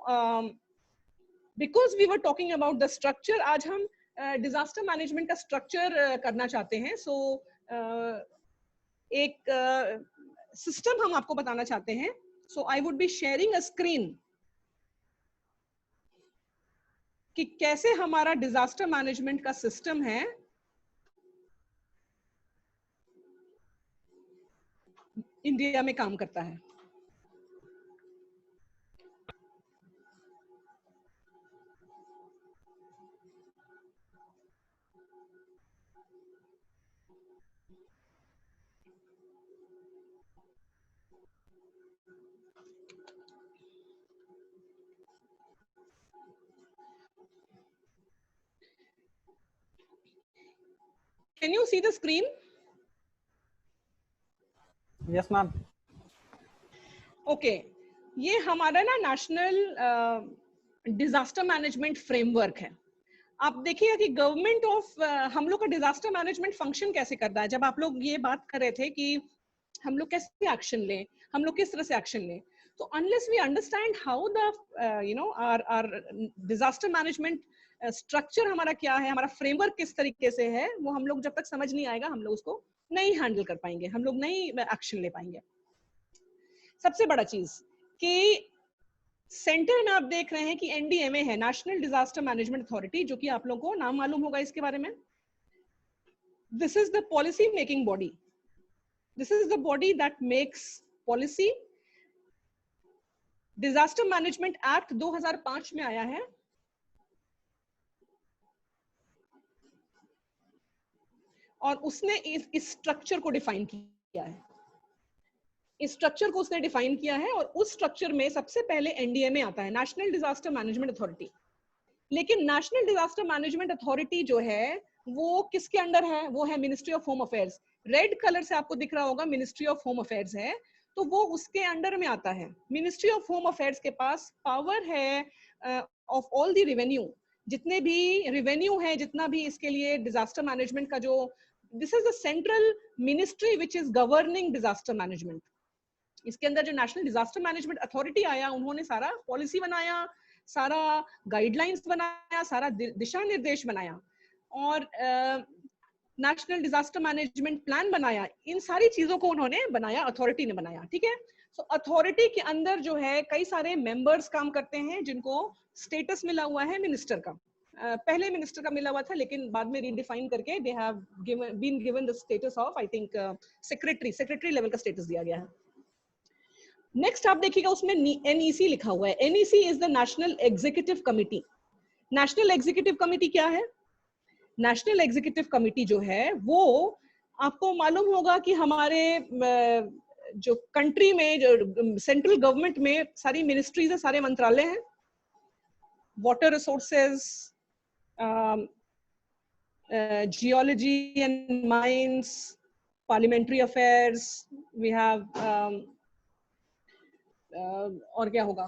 because we were talking about the structure, आज हम डिजास्टर मैनेजमेंट का स्ट्रक्चर करना चाहते हैं। सो एक सिस्टम हम आपको बताना चाहते हैं। So I would be sharing a screen कि कैसे हमारा डिजास्टर मैनेजमेंट का सिस्टम है इंडिया में काम करता है। Can you see the screen? Yes, ma'am. Okay, ये हमारा ना नेशनल डिजास्टर मैनेजमेंट फ्रेमवर्क है। आप देखिएगा कि गवर्नमेंट ऑफ हम लोग का डिजास्टर मैनेजमेंट फंक्शन कैसे करता है। जब आप लोग ये बात कर रहे थे कि हम लोग कैसे एक्शन लें, हम लोग किस तरह से एक्शन लें, तो unless we understand how the our disaster management structure हमारा क्या है, हमारा फ्रेमवर्क किस तरीके से है, वो हम लोग जब तक समझ नहीं आएगा हम लोग उसको नहीं हैंडल कर पाएंगे, हम लोग नहीं एक्शन ले पाएंगे। सबसे बड़ा चीज कि सेंटर में आप देख रहे हैं कि एनडीएमए है, नेशनल डिजास्टर मैनेजमेंट अथॉरिटी, जो कि आप लोगों को नाम मालूम होगा इसके बारे में। This is the policy making body, this is the body that makes policy. Disaster management act 2005 में आया है, और उसने इस स्ट्रक्चर को डिफाइन किया है, इस स्ट्रक्चर को उसने डिफाइन किया है, और उस स्ट्रक्चर में सबसे पहले एनडीएमए आता है, नेशनल डिजास्टर मैनेजमेंट अथॉरिटी। लेकिन नेशनल डिजास्टर मैनेजमेंट अथॉरिटी जो है वो किसके अंडर है? वो है ministry of home affairs. Red colour से आपको दिख रहा होगा मिनिस्ट्री ऑफ होम अफेयर्स है, तो वो उसके अंडर में आता है। मिनिस्ट्री ऑफ होम अफेयर्स के पास पावर है ऑफ ऑल द रेवेन्यू, जितने भी रेवेन्यू है, जितना भी इसके लिए डिजास्टर मैनेजमेंट का जो, this is the central ministry which is governing disaster management. इसके अंदर जो नेशनल डिजास्टर मैनेजमेंट अथॉरिटी आया, उन्होंने सारा पॉलिसी बनाया, सारा गाइडलाइंस बनाया, सारा दिशा निर्देश बनाया, और नेशनल डिजास्टर मैनेजमेंट प्लान बनाया। इन सारी चीजों को उन्होंने बनाया, अथॉरिटी ने बनाया। ठीक है, सो अथॉरिटी के अंदर जो है कई सारे मेंबर्स काम करते हैं जिनको स्टेटस मिला हुआ है मिनिस्टर का। पहले मिनिस्टर का मिला हुआ था, लेकिन बाद में रीडिफाइन करके they have been given the status of, I think, secretary level का स्टेटस दिया गया है। नेक्स्ट आप देखिएगा उसमें NEC लिखा हुआ है। NEC is the national executive committee. National executive committee क्या है? नेशनल एग्जीक्यूटिव कमिटी जो है वो आपको मालूम होगा कि हमारे जो कंट्री में, जो सेंट्रल गवर्नमेंट में सारी मिनिस्ट्रीज है, सारे मंत्रालय हैं। Water resources, geology and mines, parliamentary affairs, we have और क्या होगा,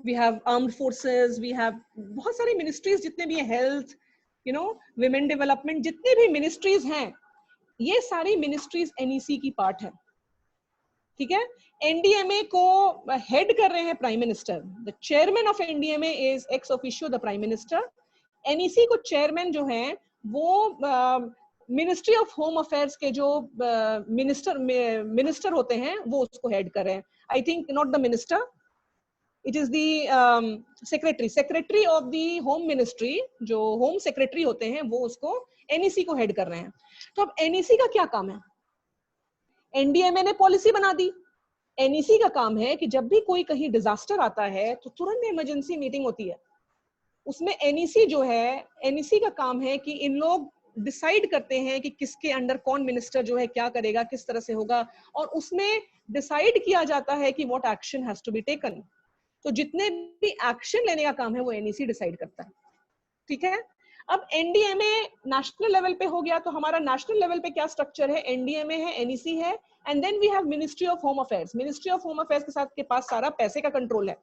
we have armed forces, we have बहुत सारी मिनिस्ट्रीज जितने भी हैं, हेल्थ, विमेन डेवलपमेंट, जितने भी मिनिस्ट्रीज हैं, ये सारी मिनिस्ट्रीज NEC की पार्ट है। ठीक है। NDMA को हेड कर रहे हैं prime minister. The chairman of NDMA is ex officio the prime minister. NEC को चेयरमैन जो है वो मिनिस्ट्री ऑफ होम अफेयर्स के जो मिनिस्टर होते हैं वो उसको हेड कर रहे हैं। I think not the minister, it is the secretary of the home ministry, जो होम सेक्रेटरी होते हैं वो उसको NEC को हेड कर रहे हैं। तो अब NEC का क्या काम है? NDMA ने पॉलिसी बना दी। NEC का काम है कि जब भी कोई कहीं डिजास्टर आता है तो तुरंत इमरजेंसी मीटिंग होती है। उसमें NEC जो है, NEC का काम है कि इन लोग डिसाइड करते हैं कि किसके अंडर कौन मिनिस्टर जो है क्या करेगा, किस तरह से होगा, और उसमें डिसाइड किया जाता है कि what action has to be taken. तो जितने भी एक्शन लेने का काम है वो NEC डिसाइड करता है। ठीक है। अब NDMA नेशनल लेवल पे हो गया, तो हमारा नेशनल लेवल पे क्या स्ट्रक्चर है? NDMA है, NEC है, and then we have ministry of home affairs. Ministry of home affairs के साथ के पास सारा पैसे का कंट्रोल है।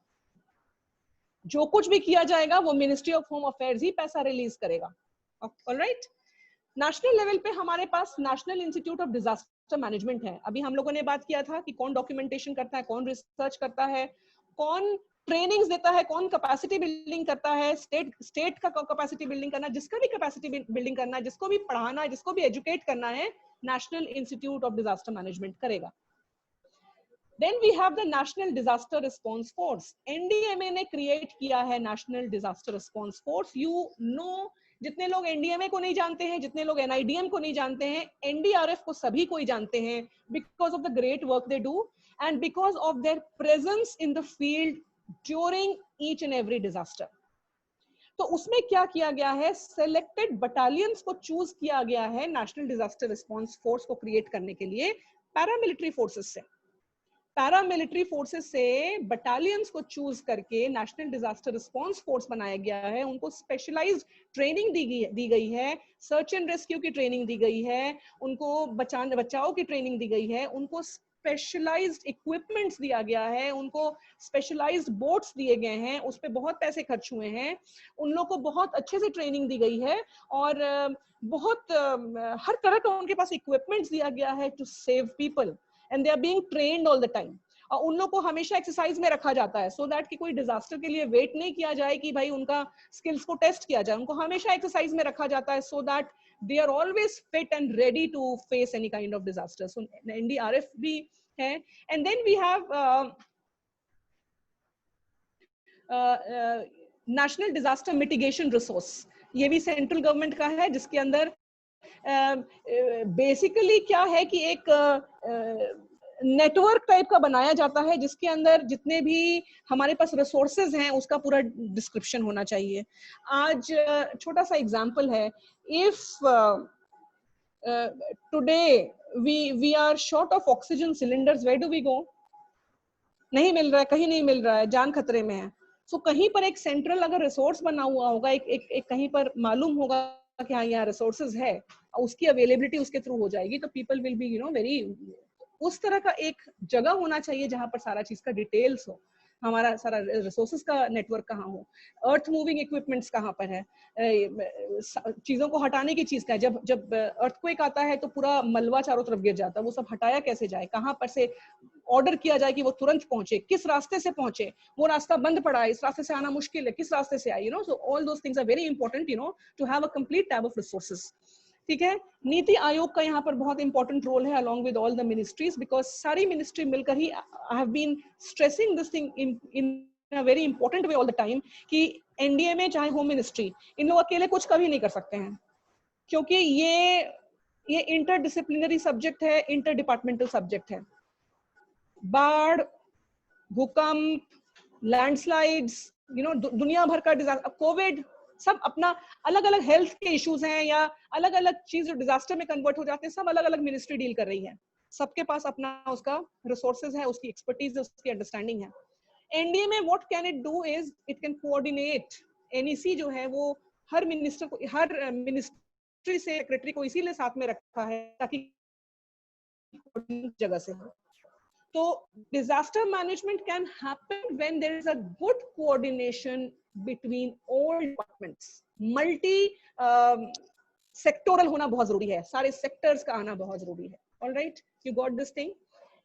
जो कुछ भी किया जाएगा वो मिनिस्ट्री ऑफ होम अफेयर्स ही पैसा रिलीज करेगा। ऑलराइट। नेशनल लेवल पे हमारे पास national institute of disaster management है। अभी हम लोगों ने बात किया था कि कौन डॉक्यूमेंटेशन करता है, कौन रिसर्च करता है, कौन ट्रेनिंग्स देता है, कौन कैपेसिटी बिल्डिंग करता है। स्टेट का कैपेसिटी बिल्डिंग करना, जिसका भी कैपेसिटी बिल्डिंग करना है, जिसको भी पढ़ाना है, जिसको भी एजुकेट करना है, national institute of disaster management करेगा। Then we have the National Disaster Response Force. NDMA ने क्रिएट किया है national disaster response force. You know, जितने लोग NDMA को नहीं जानते हैं, जितने लोग NIDM को नहीं जानते हैं, NDRF को सभी कोई जानते हैं, because of the great work they do and because of their presence in the field during each and every disaster. तो उसमें क्या किया गया है? सेलेक्टेड बटालियंस को चूज किया गया है नेशनल डिजास्टर रिस्पॉन्स फोर्स को क्रिएट करने के लिए पैरामिलिट्री फोर्सेस से। पैरामिलिट्री फोर्सेस से बटालियंस को चूज करके नेशनल डिजास्टर रिस्पॉन्स फोर्स बनाया गया है। उनको स्पेशलाइज्ड ट्रेनिंग दी गई है, सर्च एंड रेस्क्यू की ट्रेनिंग दी गई है, उनको बचाव की ट्रेनिंग दी गई है, उनको स्पेशलाइज्ड इक्विपमेंट्स दिया गया है, उनको स्पेशलाइज्ड बोट्स दिए गए हैं, उस पर बहुत पैसे खर्च हुए हैं, उन लोग को बहुत अच्छे से ट्रेनिंग दी गई है और बहुत हर तरह का उनके पास इक्विपमेंट्स दिया गया है to save people and they are being trained all the time. और उन लोग को हमेशा एक्सरसाइज में रखा जाता है सो दैट कि कोई डिजास्टर के लिए वेट नहीं किया जाए कि भाई उनका स्किल्स को टेस्ट किया जाए। उनको हमेशा एक्सरसाइज में रखा जाता है so that they are always fit and ready to face any kind of disaster. So NDRF भी है, and then we have national disaster mitigation resource. ये भी सेंट्रल गवर्नमेंट का है, जिसके अंदर बेसिकली क्या है कि एक नेटवर्क टाइप का बनाया जाता है जिसके अंदर जितने भी हमारे पास रिसोर्सेज हैं उसका पूरा डिस्क्रिप्शन होना चाहिए। आज छोटा सा एग्जांपल है, if today we are short of oxygen cylinders, where do we go? नहीं मिल रहा है, कहीं नहीं मिल रहा है, जान खतरे में है। सो कहीं पर एक सेंट्रल अगर रिसोर्स बना हुआ होगा, एक कहीं पर मालूम होगा कि हाँ यहाँ रिसोर्सेज है, उसकी अवेलेबिलिटी उसके थ्रू हो जाएगी, तो पीपल विल बी वेरी, उस तरह का एक जगह होना चाहिए जहां पर सारा चीज का डिटेल्स हो, हमारा सारा रिसोर्सेज का नेटवर्क कहाँ हो, अर्थ मूविंग इक्विपमेंट्स कहाँ पर है, चीजों को हटाने की चीज का है। जब अर्थक्वेक आता है तो पूरा मलबा चारों तरफ गिर जाता है, वो सब हटाया कैसे जाए, कहाँ पर से ऑर्डर किया जाए कि वो तुरंत पहुंचे, किस रास्ते से पहुंचे, वो रास्ता बंद पड़ा है, इस रास्ते से आना मुश्किल है, किस रास्ते से आए, so all those things are very important to have a complete tab of resources. ठीक है। नीति आयोग का यहाँ पर बहुत इंपॉर्टेंट रोल है along with all the ministries, because सारी मिनिस्ट्री मिलकर ही, I have been stressing this thing in a very important way all the time, कि एनडीए में चाहे होम मिनिस्ट्री, इन लोग अकेले कुछ कभी नहीं कर सकते हैं, क्योंकि ये इंटरडिसिप्लिनरी सब्जेक्ट है, इंटर डिपार्टमेंटल सब्जेक्ट है। बाढ़, भूकंप, लैंडस्लाइड्स, दुनिया भर का डिजास्टर, कोविड, सब अपना अलग अलग हेल्थ के इश्यूज हैं या अलग अलग चीज जो डिजास्टर में कन्वर्ट हो जाते हैं, सब अलग अलग मिनिस्ट्री डील कर रही है। सबके पास अपना उसका रिसोर्सेज है, उसकी एक्सपर्टीज है, उसकी अंडरस्टैंडिंग है। एनडीए में what can it do is it can coordinate. NEC जो है वो हर मिनिस्टर को, हर मिनिस्ट्री से सेक्रेटरी को इसीलिए साथ में रखा है ताकि जगह से हो। तो disaster management can happen when there is a good coordination between all departments. Multi sectoral होना बहुत जरूरी है, सारे sectors का आना बहुत जरूरी है। All right, you got this thing?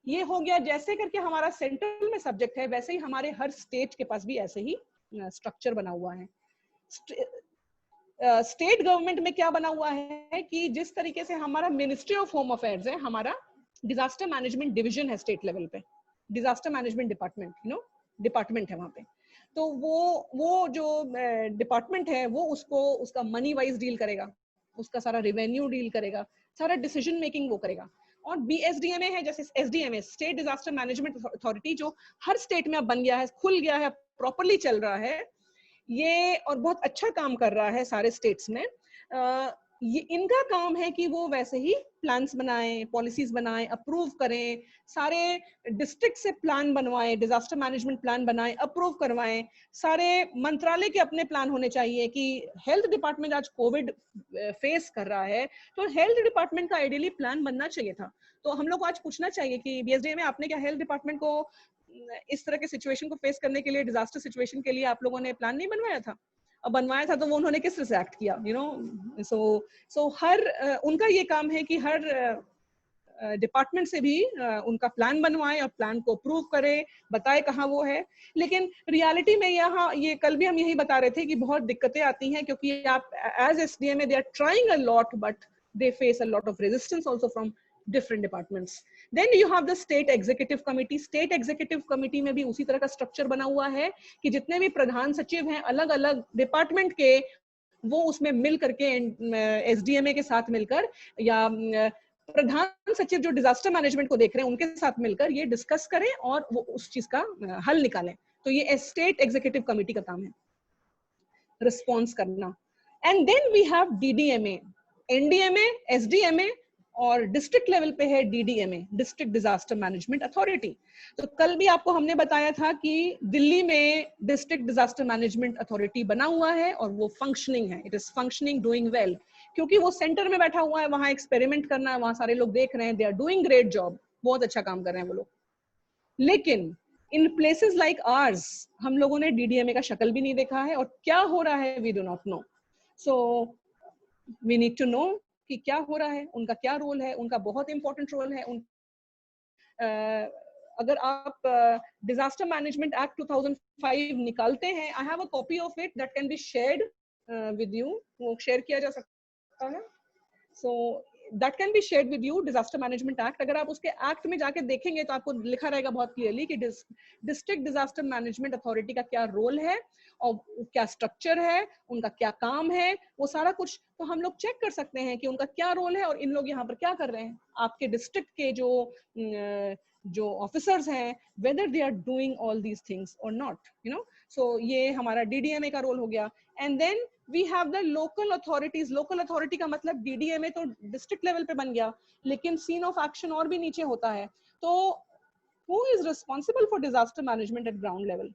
ये हो गया। जैसे करके हमारा सेंट्रल में सब्जेक्ट है, वैसे ही हमारे हर स्टेट के पास भी ऐसे ही स्ट्रक्चर बना हुआ है। स्टेट गवर्नमेंट में क्या बना हुआ है कि जिस तरीके से हमारा मिनिस्ट्री ऑफ होम अफेयर्स है, हमारा डिजास्टर मैनेजमेंट डिवीजन है स्टेट लेवल पे, डिजास्टर मैनेजमेंट डिपार्टमेंट, डिपार्टमेंट है वहां पे। तो वो जो डिपार्टमेंट है वो उसका मनी वाइज डील करेगा, उसका सारा रेवेन्यू डील करेगा, सारा डिसीजन मेकिंग वो करेगा। और बीएसडीएमए है, जैसे SDMA, state disaster management authority, जो हर स्टेट में अब बन गया है, खुल गया है, प्रॉपरली चल रहा है ये, और बहुत अच्छा काम कर रहा है सारे स्टेट्स में। ये इनका काम है कि वो वैसे ही प्लान्स बनाएं, पॉलिसीज बनाएं, अप्रूव करें, सारे डिस्ट्रिक्ट से प्लान बनवाएं, डिजास्टर मैनेजमेंट प्लान बनाएं, अप्रूव करवाएं। सारे मंत्रालय के अपने प्लान होने चाहिए कि हेल्थ डिपार्टमेंट आज कोविड फेस कर रहा है, तो हेल्थ डिपार्टमेंट का आइडियली प्लान बनना चाहिए था। तो हम लोग को आज पूछना चाहिए कि बीएसडी में आपने क्या हेल्थ डिपार्टमेंट को इस तरह के सिचुएशन को फेस करने के लिए, डिजास्टर सिचुएशन के लिए आप लोगों ने प्लान नहीं बनवाया था? अब बनवाया था तो वो उन्होंने किस तरह से एक्ट किया, सो हर उनका ये काम है कि हर डिपार्टमेंट से भी उनका प्लान बनवाए और प्लान को अप्रूव करे, बताए कहाँ वो है। लेकिन रियलिटी में यहाँ ये कल भी हम यही बता रहे थे कि बहुत दिक्कतें आती हैं, क्योंकि आप as SDM they are trying a lot but they face a lot of resistance also from different departments. Then you have the state executive committee. State executive committee में भी उसी तरह का स्ट्रक्चर बना हुआ है कि जितने भी प्रधान सचिव हैं अलग अलग डिपार्टमेंट के, वो उसमें मिल करके एसडीएमए के साथ मिलकर, या प्रधान सचिव जो डिजास्टर मैनेजमेंट को देख रहे हैं उनके साथ मिलकर ये डिस्कस करें और वो उस चीज का हल निकालें। तो ये स्टेट एग्जीक्यूटिव कमिटी का काम है, रिस्पॉन्स करना। And then we have DDMA, NDMA, SDMA, और डिस्ट्रिक्ट लेवल पे है DDMA, district disaster management authority. तो कल भी आपको हमने बताया था कि दिल्ली में डिस्ट्रिक्ट डिजास्टर मैनेजमेंट अथॉरिटी बना हुआ है और वो फंक्शनिंग है, it is functioning, doing well, क्योंकि वो सेंटर में बैठा हुआ है, वहां एक्सपेरिमेंट करना है, वहां सारे लोग देख रहे हैं, they are doing great job, बहुत अच्छा काम कर रहे हैं वो लोग। लेकिन इन प्लेसेस लाइक आर्स हम लोगों ने डीडीएमए का शक्ल भी नहीं देखा है, और क्या हो रहा है we do not know. So we need to know कि क्या हो रहा है, उनका क्या रोल है, उनका बहुत इंपॉर्टेंट रोल है। अगर आप डिजास्टर मैनेजमेंट एक्ट 2005 निकालते हैं, I have a copy of it that can be shared with you, वो शेयर किया जा सकता है। So that can be shared with you, disaster management act. अगर आप उसके एक्ट में जाके देखेंगे तो आपको लिखा रहेगा बहुत क्लियरली कि डिस्ट्रिक्ट डिजास्टर मैनेजमेंट अथॉरिटी का क्या रोल है और क्या स्ट्रक्चर है, उनका क्या काम है, वो सारा कुछ तो हम लोग चेक कर सकते हैं कि उनका क्या रोल है और इन लोग यहाँ पर क्या कर रहे हैं। आपके डिस्ट्रिक्ट के जो ऑफिसर्स हैं, whether they are doing all these things और नॉट, सो ये हमारा डीडीएमए का रोल हो गया। And then we have the local authorities. Local authority का मतलब डीडीएमए तो डिस्ट्रिक्ट लेवल पे बन गया, लेकिन सीन ऑफ एक्शन और भी नीचे होता है। तो who is responsible for disaster management at ground level?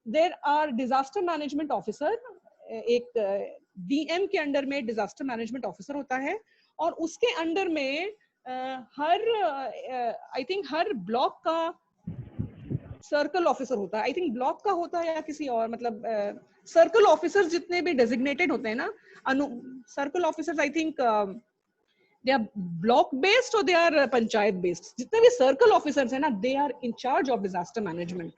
There are disaster management officer, एक डीएम के अंडर में डिजास्टर मैनेजमेंट ऑफिसर होता है, और उसके अंडर में आई थिंक हर ब्लॉक का सर्कल ऑफिसर होता है। आई थिंक ब्लॉक का होता है या किसी और, मतलब सर्कल ऑफिसर्स जितने भी डेजिग्नेटेड होते हैं ना, circle officers I think they are block based or they are panchayat based। जितने भी सर्कल ऑफिसर्स हैं ना, they are in charge of disaster management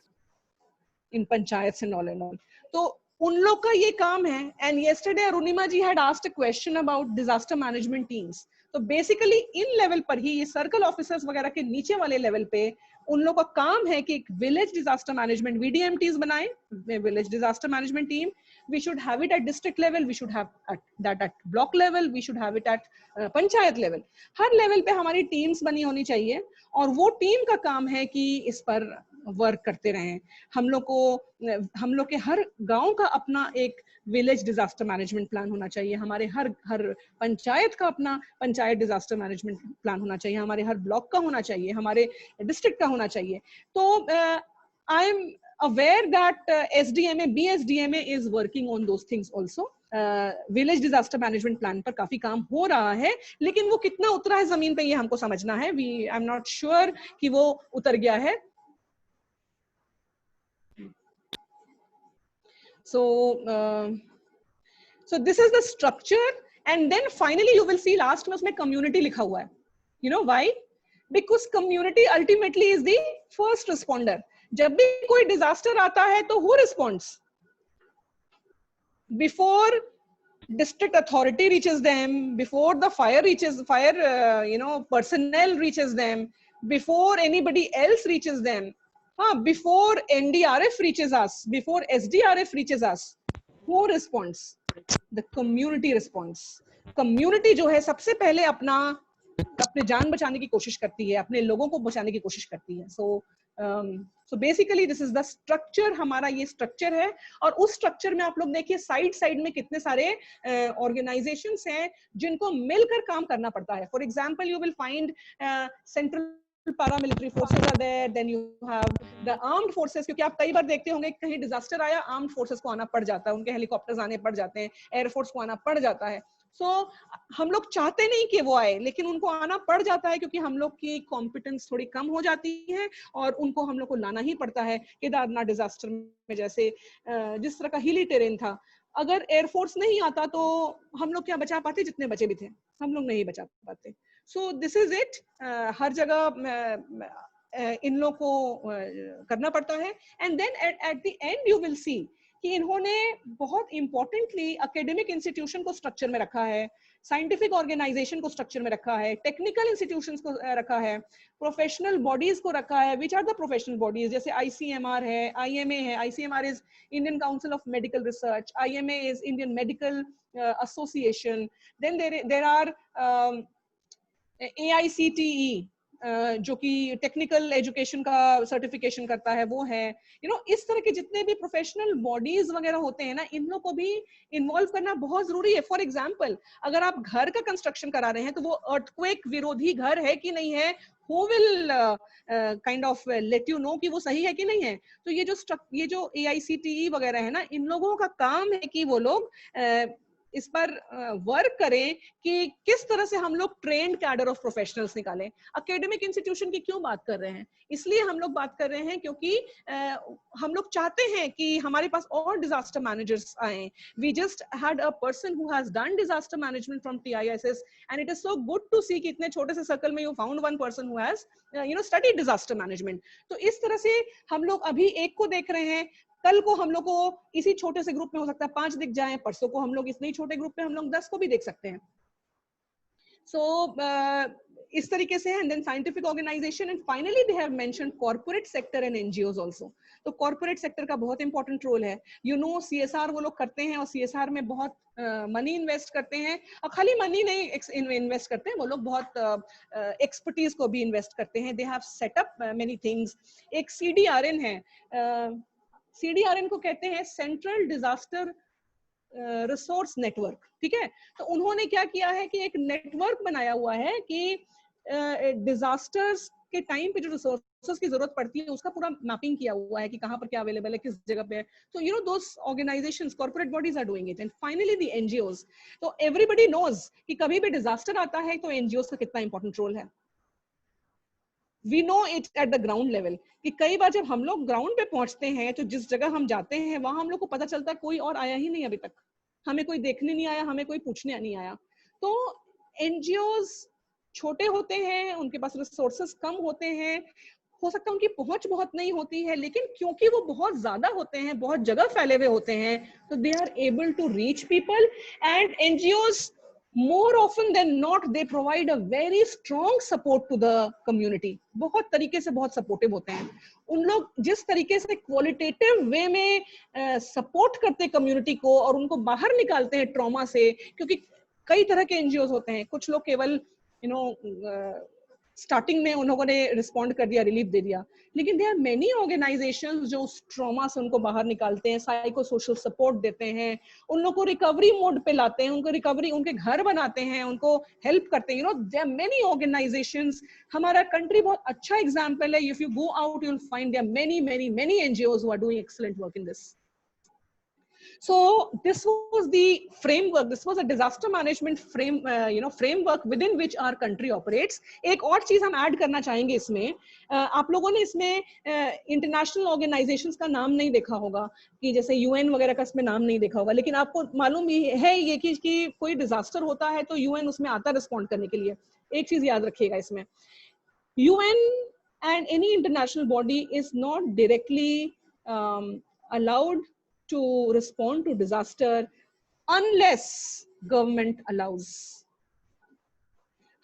in panchayats and all and all। तो उन लोग का ये काम है। And yesterday Arunima ji had asked a question about disaster management teams. तो बेसिकली इन लेवल पर ही, ये सर्कल ऑफिसर्स वगैरह के नीचे वाले लेवल पे उन लोगों का काम है कि एक विलेज डिजास्टर मैनेजमेंट VDMTs बनाए, village disaster management team. We should have it at district level, we should have that at block level, we should have it at panchayat level. Her level पे हमारी टीम्स बनी होनी चाहिए और वो team का काम है कि इस पर वर्क करते रहें. हम लोग के हर गांव का अपना एक विलेज डिजास्टर मैनेजमेंट प्लान होना चाहिए, हमारे हर पंचायत का अपना पंचायत डिजास्टर मैनेजमेंट प्लान होना चाहिए, हमारे हर ब्लॉक का होना चाहिए, हमारे डिस्ट्रिक्ट का होना चाहिए. तो I am aware that SDMA, BSDMA is working on those things also. Village disaster management plan पर काफी काम हो रहा है, लेकिन वो कितना उतरा है जमीन पे ये हमको समझना है. आई एम नॉट श्योर कि वो उतर गया है. So this is the structure, and then finally you will see last में उसमें community लिखा हुआ है. You know why? Because community ultimately is the first responder. जब भी कोई disaster आता है तो who responds? Before district authority reaches them, before the fire personnel reaches them, before anybody else reaches them, before NDRF reaches us, before SDRF reaches us, who responds? The community responds. Community जो है सबसे पहले अपने जान बचाने की कोशिश करती है, अपने लोगों को बचाने की कोशिश करती है. So basically this is the structure. हमारा ये structure है, और उस structure में आप लोग देखिए साइड में कितने सारे organizations हैं जिनको मिलकर काम करना पड़ता है. For example, you will find central paramilitary forces are there, then you have the armed forces, क्योंकि आप कई बार देखते होंगे कहीं डिजास्टर आया, आर्म्ड फोर्सेस को आना पड़ जाता है, उनके हेलीकॉप्टर्स आने पड़ जाते हैं, एयरफोर्स को आना पड़ जाता है. हम लोग चाहते नहीं कि वो आए, लेकिन उनको आना पड़ जाता है क्योंकि हम लोग की कॉम्पिटेंस थोड़ी कम हो जाती है और उनको हम लोग को लाना ही पड़ता है. केदारनाथ डिजास्टर में जैसे जिस तरह का हिली टेरेन था, अगर एयरफोर्स नहीं आता तो हम लोग क्या बचा पाते? जितने बचे भी थे हम लोग नहीं बचा पाते. So this is it. हर जगह इन लोग को करना पड़ता है. And then at the end you will see कि इन्होंने बहुत इंपॉर्टेंटली एकेडमिक इंस्टीट्यूशन को स्ट्रक्चर में रखा है, साइंटिफिक ऑर्गेनाइजेशन को स्ट्रक्चर में रखा है, टेक्निकल इंस्टीट्यूशंस को रखा है, प्रोफेशनल बॉडीज को रखा है. Which are the professional bodies? जैसे ICMR है, IMA है. ICMR is Indian council of medical research, IMA is Indian medical association. Then there are AICTE जो कि टेक्निकल एजुकेशन का सर्टिफिकेशन करता है, वो है. इस तरह के जितने भी प्रोफेशनल बॉडीज वगैरह होते हैं ना, इन लोग को भी इन्वॉल्व करना बहुत जरूरी है. फॉर एग्जांपल, अगर आप घर का कंस्ट्रक्शन करा रहे हैं तो वो अर्थक्वेक विरोधी घर है कि नहीं है, who will kind of let you know कि वो सही है कि नहीं है. तो ये जो AICTE वगैरह है ना, इन लोगों का काम है कि वो लोग इस पर वर्क करें कि किस तरह से हम लोग ट्रेंड कैडर ऑफ प्रोफेशनल्स निकालें. एकेडमिक इंस्टीट्यूशन की क्यों बात कर रहे हैं? इसलिए हम लोग बात कर रहे हैं क्योंकि हम लोग चाहते हैं कि हमारे पास और डिजास्टर मैनेजर्स आए. We just had a person who has done disaster management from TISS and it is so good to see कि इतने छोटे से सर्कल में you found one person who has studied disaster management. तो इस तरह से हम लोग अभी एक को देख रहे हैं, कल को हम लोग को इसी छोटे से ग्रुप में हो सकता है 5 दिख जाए, परसों को हम लोग इस नई छोटे ग्रुप में हम लोग 10 को भी देख सकते हैं. इस तरीके से है. And then scientific organisation, and finally they have mentioned corporate sector and NGOs also. तो कॉर्पोरेट सेक्टर का बहुत इंपॉर्टेंट रोल है. CSR वो लोग करते हैं और CSR में बहुत मनी इन्वेस्ट करते हैं, और खाली मनी नहीं इन्वेस्ट करते हैं, वो लोग बहुत एक्सपर्टीज को भी इन्वेस्ट करते हैं. They have set up many things. एक CDRN है. CDRN को कहते हैं सेंट्रल डिजास्टर रिसोर्स नेटवर्क. ठीक है, तो उन्होंने क्या किया है कि एक नेटवर्क बनाया हुआ है कि डिजास्टर्स के टाइम पे जो रिसोर्सेज की जरूरत पड़ती है उसका पूरा मैपिंग किया हुआ है कि कहां पर क्या अवेलेबल है, किस जगह पे है. तो those organisations, corporate bodies are doing it. And finally the NGOs. तो एवरीबॉडी नोज कि कभी भी डिजास्टर आता है तो NGOs का कितना इंपॉर्टेंट रोल है. We know it at the ground level कि कई बार जब हम लोग ग्राउंड पे पहुंचते हैं तो जिस जगह हम जाते हैं वहां हम लोग को पता चलता है कोई और आया ही नहीं अभी तक, हमें कोई देखने नहीं आया, हमें कोई पूछने नहीं आया. तो NGOs छोटे होते हैं, उनके पास रिसोर्सेस कम होते हैं, हो सकता है उनकी पहुंच बहुत नहीं होती है, लेकिन क्योंकि वो बहुत ज्यादा होते हैं, बहुत जगह फैले हुए होते हैं, तो they are able to reach people. And NGOs more often than not they provide a very strong support to the community. बहुत तरीके से बहुत सपोर्टिव होते हैं उन लोग. जिस तरीके से क्वालिटेटिव वे में सपोर्ट करते हैं कम्युनिटी को और उनको बाहर निकालते हैं ट्रॉमा से, क्योंकि कई तरह के एनजीओ होते हैं. कुछ लोग केवल स्टार्टिंग में उन लोगों ने रिस्पॉन्ड कर दिया, रिलीफ दे दिया, लेकिन देयर आर मेनी ऑर्गेनाइजेशंस जो उस ट्रॉमा से उनको बाहर निकालते हैं, साइको सोशल सपोर्ट देते हैं, उन लोगों को रिकवरी मोड पे लाते हैं, उनको रिकवरी, उनके घर बनाते हैं, उनको हेल्प करते हैं. There are many organisations. हमारा कंट्री बहुत अच्छा एग्जांपल है. If you go out you will find there many many many NGOs who are doing excellent work in this. So this was the framework. This was a disaster management framework within which our country operates. एक और चीज हम add करना चाहेंगे इसमें. आप लोगों ने इसमें इंटरनेशनल ऑर्गेनाइजेशंस का नाम नहीं देखा होगा, कि जैसे यूएन वगैरह का इसमें नाम नहीं देखा होगा, लेकिन आपको मालूम है ये कि कोई डिजास्टर होता है तो यूएन उसमें आता रिस्पॉन्ड करने के लिए. एक चीज याद रखिएगा इसमें, UN and any international body is not directly allowed to respond to disaster unless government allows.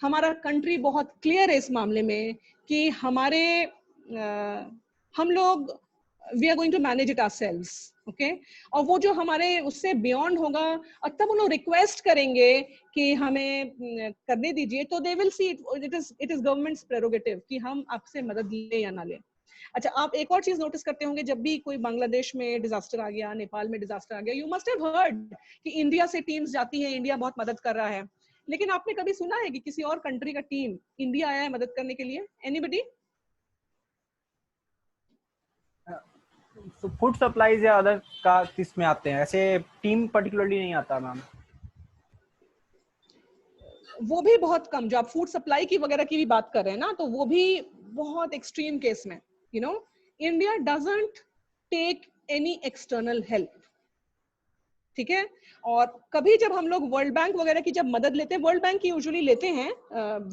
हमारा कंट्री बहुत क्लियर है इस मामले में कि हमारे हम लोग we are going to manage it ourselves, okay? और वो जो हमारे उससे बियॉन्ड होगा और तब उन लोग रिक्वेस्ट करेंगे कि हमें करने दीजिए, तो they will see it is government's prerogative कि हम आपसे मदद लें या ना लें. अच्छा, आप एक और चीज नोटिस करते होंगे, जब भी कोई बांग्लादेश में डिजास्टर आ गया, नेपाल में डिजास्टर आ गया, यू मस्ट हैव हर्ड कि इंडिया से टीम्स जाती हैं, इंडिया बहुत मदद कर रहा है, लेकिन आपने कभी सुना है कि किसी और कंट्री का टीम इंडिया आया है मदद करने के लिए? एनीबडी? फूड सप्लाईज या अदर का किस में आते हैं, ऐसे टीम पर्टिकुलरली नहीं आता मैम. वो भी बहुत कम. जो आप फूड सप्लाई की वगैरह की भी बात कर रहे हैं ना, तो वो भी बहुत एक्सट्रीम केस में. You know, India doesn't take any external help, ठीक है? और कभी जब हम लोग वर्ल्ड बैंक वगैरह की जब मदद लेते हैं, वर्ल्ड बैंक की यूजुअली लेते हैं,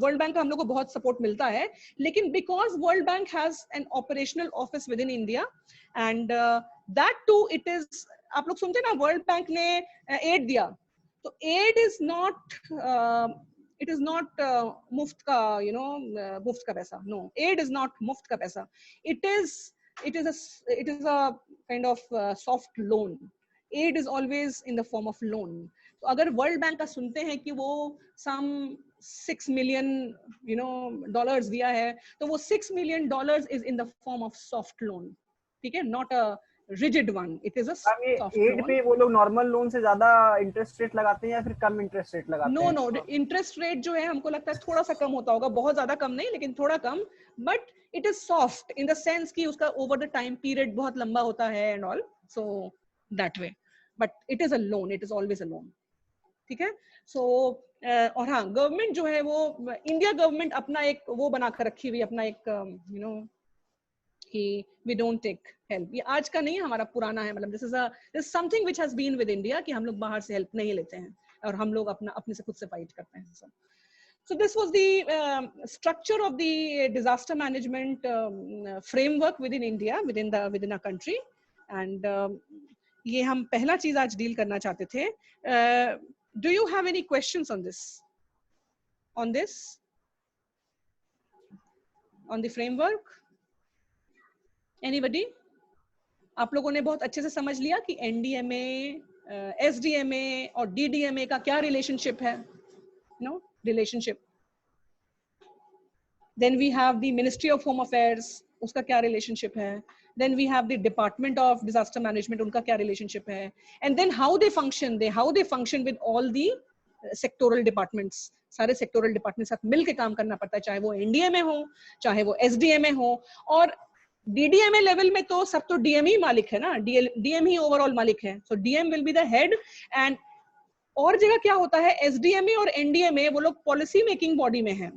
वर्ल्ड बैंक का हम लोग को बहुत सपोर्ट मिलता है, लेकिन because World Bank has an operational office within India and that too it is, आप लोग सुनते हैं ना वर्ल्ड बैंक ने एड दिया, तो aid is not it is not मुफ्त का, you know, मुफ्त का पैसा. No, aid is not मुफ्त का पैसा. It is a kind of soft loan. Aid is always in the form of loan. तो अगर वर्ल्ड बैंक का सुनते हैं कि वो some $6 million dollars दिया है, तो वो $6 million is in the form of soft loan, ठीक है? Not a rigid one. It is a soft aid पे वो लोग नॉर्मल लोन से ज्यादा इंटरेस्ट रेट लगाते हैं या फिर कम इंटरेस्ट रेट लगाते हैं? नो, इंटरेस्ट रेट जो है हमको लगता है थोड़ा सा कम होता होगा, बहुत ज्यादा कम नहीं, लेकिन थोड़ा कम. But it is soft in the sense कि उसका ओवर द टाइम पीरियड बहुत लंबा होता है and all, so that way. But it is a loan, it is always a loan, ठीक है? सो और हाँ, गवर्नमेंट जो है वो, इंडिया गवर्नमेंट अपना एक वो बना कर रखी हुई, अपना एक कि we don't take help. ये आज का नहीं है, हमारा पुराना है. मतलब this is something which has been with India कि हम लोग बाहर से हेल्प नहीं लेते हैं और हम लोग अपने से खुद से फाइट करते हैं. So this was the structure of the disaster management framework within India, within our country. And ये हम पहला चीज आज डील करना चाहते थे. Do you have any questions on this? On the framework? Anybody? आप लोगों ने बहुत अच्छे से समझ लिया कि एनडीएमए, एसडीएमए और डीडीएमए का क्या रिलेशनशिप है? No relationship. Then we have the ministry of home affairs, उसका क्या रिलेशनशिप है? Then we have the department of disaster management, उनका क्या रिलेशनशिप है? And then how they function with all the sectoral departments. सारे sectoral department साथ मिलकर काम करना पड़ता है, चाहे वो एनडीएमए हो, चाहे वो एसडीएमए हो. और डीडीएमए लेवल में तो सब तो डीएम ही मालिक है ना, डीएम ही ओवरऑल मालिक है. So DM will be the head. And और जगह क्या होता है, एसडीएमए और एनडीएमए वो लोग पॉलिसी मेकिंग बॉडी में हैं,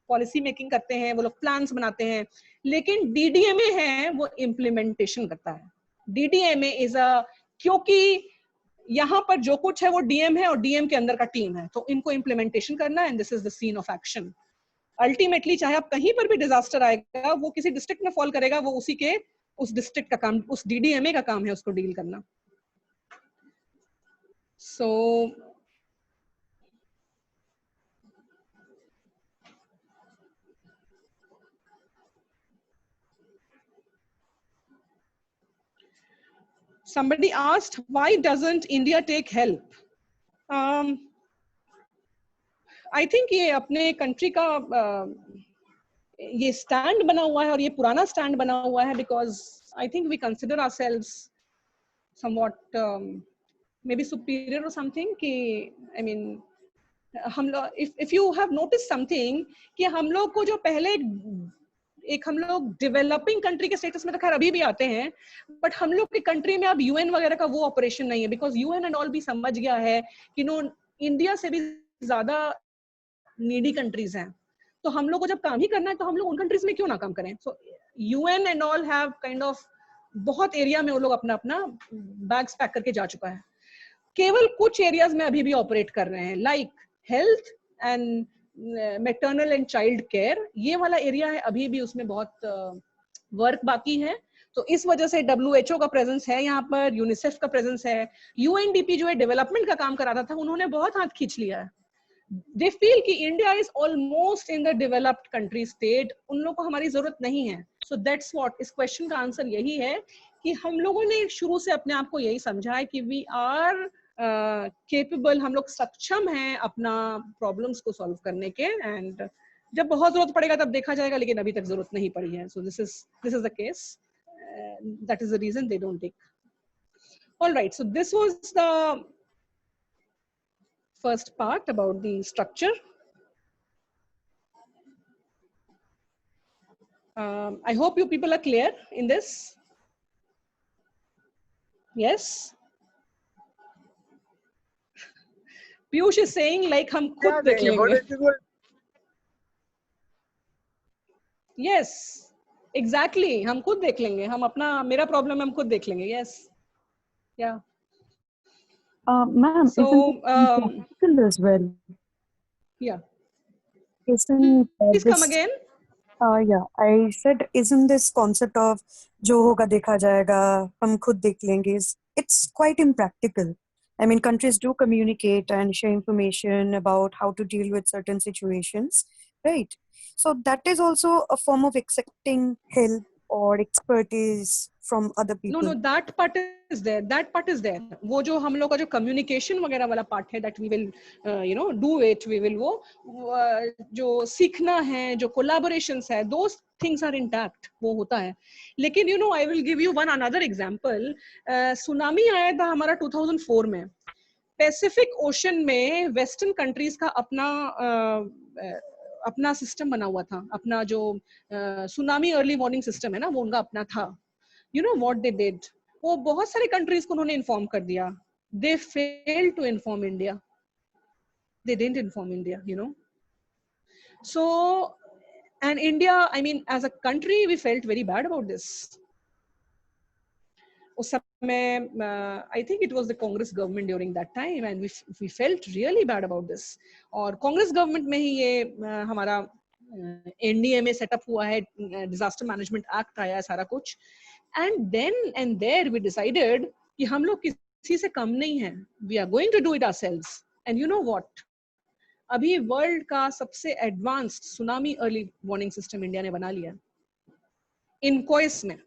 पॉलिसी मेकिंग करते हैं, वो लोग प्लान्स बनाते हैं. लेकिन डीडीएमए है वो इम्प्लीमेंटेशन करता है. डीडीएमए इज क्योंकि यहाँ पर जो कुछ है वो डीएम है और डीएम के अंदर का टीम है, तो इनको इम्प्लीमेंटेशन करना, and this is the scene of action. Ultimately चाहे आप कहीं पर भी डिजास्टर आएगा, वो किसी डिस्ट्रिक्ट में फॉल करेगा, वो उस डिस्ट्रिक्ट का काम, उस DDMA का काम है उसको डील करना. So somebody asked, why doesn't India take help? I think ये अपने कंट्री का ये स्टैंड बना हुआ है, और ये पुराना स्टैंड बना हुआ है, because I think we consider ourselves somewhat maybe superior or something. कि I mean हम लोग, if you have noticed something, कि हम लोग को जो पहले एक हम लोग डेवलपिंग कंट्री के स्टेटस में तो खैर अभी भी आते हैं, बट हम लोग की कंट्री में अब UN वगैरह का वो ऑपरेशन नहीं है, बिकॉज UN एंड ऑल भी समझ गया है कि नो इंडिया से भी ज्यादा नीडी कंट्रीज हैं, तो हम लोग को जब काम ही करना है तो हम लोग उन कंट्रीज में क्यों ना काम करें. सो UN and all have kind of बहुत एरिया में वो लोग अपना अपना बैग्स पैक करके जा चुका है. केवल कुछ एरियाज में अभी भी ऑपरेट कर रहे हैं, like health and maternal and child care, ये वाला एरिया है, अभी भी उसमें बहुत वर्क बाकी है. तो इस वजह से WHO का प्रेजेंस है यहाँ पर, यूनिसेफ का प्रेजेंस है, UNDP जो है डेवलपमेंट का काम कराता था, उन्होंने बहुत हाथ खींच लिया है. दे फील कि India is almost in the developed country state, उन लोगों को हमारी जरूरत नहीं है. सो दैट्स व्हाट, इस क्वेश्चन का आंसर यही है कि हम लोगों ने शुरू से अपने आप को यही समझा है कि वी आर केपेबल, हम लोग सक्षम हैं अपना प्रॉब्लम्स को सॉल्व करने के, एंड जब बहुत जरूरत पड़ेगा तब देखा जाएगा, लेकिन अभी तक जरूरत नहीं पड़ी है. So this is the case, that is the reason they don't take. Alright, so this was the first part about the structure. I hope you people are clear in this. Yes. Piyush is saying like हम खुद देख लेंगे. Yes, exactly. हम खुद देख लेंगे, हम अपना, मेरा प्रॉब्लम हम खुद देख लेंगे. Yes. Yeah. Ma'am, so as well. Yeah. Isn't please come again. Yeah, I said, isn't this concept of जो होगा देखा जाएगा, हम खुद देख लेंगे, it's quite impractical. I mean, countries do communicate and share information about how to deal with certain situations, right? So that is also a form of accepting help or expertise from other people. No, that part is there. That part is there. वो जो हम लोग का जो communication वगैरह वाला part है, that we will, do it. We will वो जो सीखना है, जो collaborations है, those things are intact. वो होता है. लेकिन I will give you one another example. Tsunami आया था हमारा 2004 में. पैसिफिक ओशन में वेस्टर्न कंट्रीज का अपना सिस्टम बना हुआ था, अपना जो सुनामी अर्ली वार्निंग सिस्टम है ना, वो उनका अपना था. You know what they did? वो बहुत सारे कंट्रीज को उन्होंने इन्फॉर्म कर दिया. They failed to inform India. They didn't inform India, So, and India, I mean, as a country, we felt very bad about this. उस समय, I think it was the Congress government during that time, and we felt really bad about this. और Congress government में ही ये हमारा NDMA setup हुआ है, disaster management act आया है, सारा कुछ. And then and there we decided कि हम लोग किसी से कम नहीं हैं. We are going to do it ourselves. And you know what? अभी वर्ल्ड का सबसे advanced tsunami early warning system India ने बना लिया. इनकोइस में.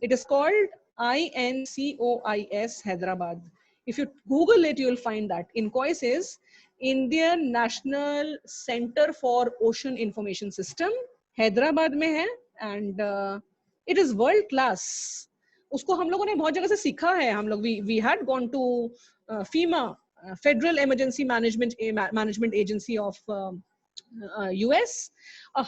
It is called INCOIS Hyderabad. If you Google it, you will find that. INCOIS is Indian National Center for Ocean Information System. Hyderabad में है, and it is world class. उसको हम लोगों ने बहुत जगह से सीखा है. हम लोग we had gone to FEMA, Federal Emergency Management Agency of US.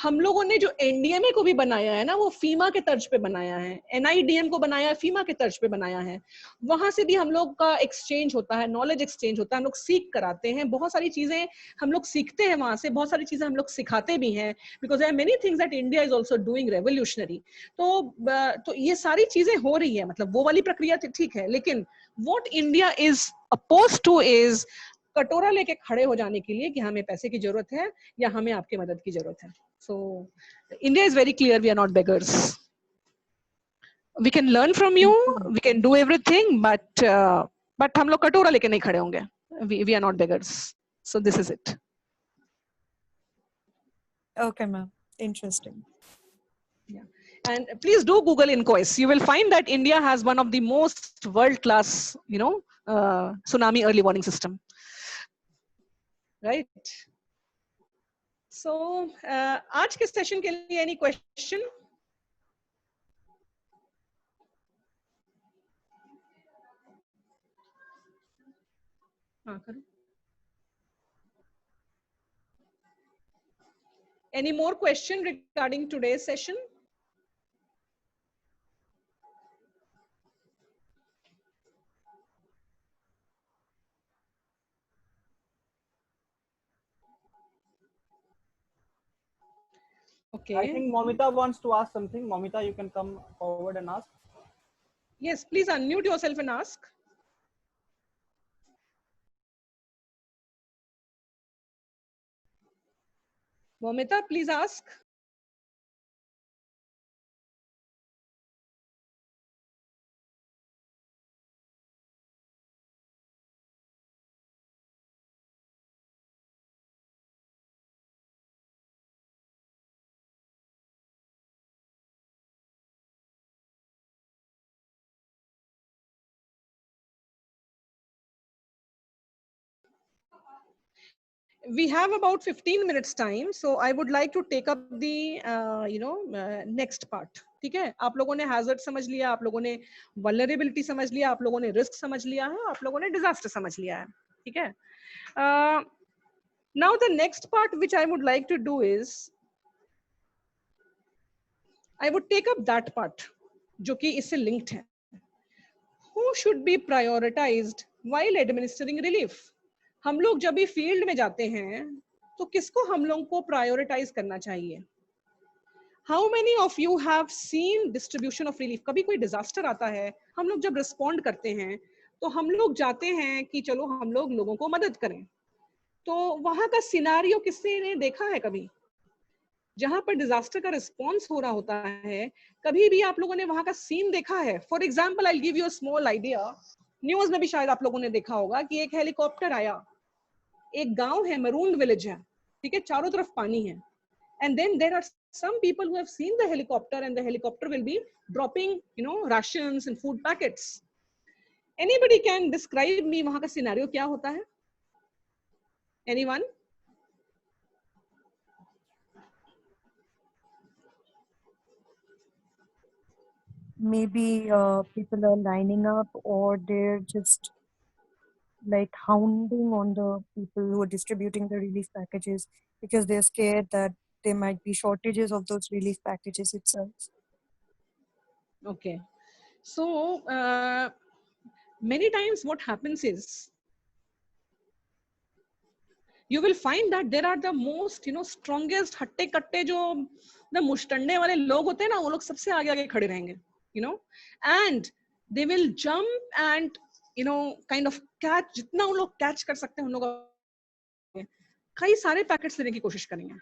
हम लोगों ने जो NDMA को भी बनाया है ना, वो FEMA के तर्ज पे बनाया है. NIDM को बनाया है, FEMA के तर्ज पे बनाया है. वहां से भी हम लोग का एक्सचेंज होता है, नॉलेज एक्सचेंज होता है, हम लोग सीख कराते हैं. बहुत सारी चीजें हम लोग सीखते हैं वहां से, बहुत सारी चीजें हम लोग सिखाते भी हैं, because there are many things that India is also doing revolutionary. तो ये सारी चीजें हो रही है, मतलब वो वाली प्रक्रिया ठीक है, लेकिन what India is opposed two is कटोरा लेके खड़े हो जाने के लिए कि हमें पैसे की जरूरत है या हमें आपकी मदद की जरूरत है. So India is very clear, we are not beggars. We can learn from you, we can do everything, but हम लोग कटोरा लेके नहीं खड़े होंगे. We are not beggars. So this is it. Okay, ma'am. Interesting. Yeah. And please do Google INCOIS. You will find that India has one of the most world-class, tsunami early warning system. Right? So, आज के session के लिए any question? हाँ करो. Any more question regarding today's session? Okay. I think Momita wants to ask something. Momita, you can come forward and ask. Yes, please unmute yourself and ask. Momita, please ask. We have about 15 minutes time, so I would like to take up the next part. ठीक है, आप लोगों ने hazard समझ लिया, आप लोगों ने vulnerability समझ लिया, आप लोगों ने risk समझ लिया है, आप लोगों ने disaster समझ लिया है. ठीक है. Now the next part which I would like to do is I would take up that part जो कि इससे linked है. Who should be prioritized while administering relief? हम लोग जब भी फील्ड में जाते हैं तो किसको हम लोग को प्रायोरिटाइज करना चाहिए? How many of you have seen distribution of relief? कभी कोई डिजास्टर आता है, हम लोग जब रिस्पॉन्ड करते हैं तो हम लोग जाते हैं कि चलो हम लोग लोगों को मदद करें. तो वहां का सिनारियो किसी ने देखा है कभी? जहां पर डिजास्टर का रिस्पॉन्स हो रहा होता है, कभी भी आप लोगों ने वहां का सीन देखा है? For example I give you a small idea. News में भी शायद आप लोगों ने देखा होगा कि एक हेलीकॉप्टर आया, एक गांव है, मरून विलेज है, ठीक है, चारों तरफ पानी है, and then there are some people who have seen the helicopter and the helicopter will be dropping rations and food packets. Anybody can describe me वहां का सिनेरियो क्या होता है? Anyone? Maybe people are lining up, or they're just like hounding on the people who are distributing the relief packages because they're scared that there might be shortages of those relief packages itself. Okay. So many times what happens is you will find that there are the most strongest हट्टे कट्टे जो the मुश्तंडे वाले लोग होते हैं ना, वो लोग सबसे आगे आगे खड़े रहेंगे, and they will jump and kind of catch, जितना उन लोग कैच कर सकते हैं उन लोग कई सारे पैकेट्स लेने की कोशिश करेंगे,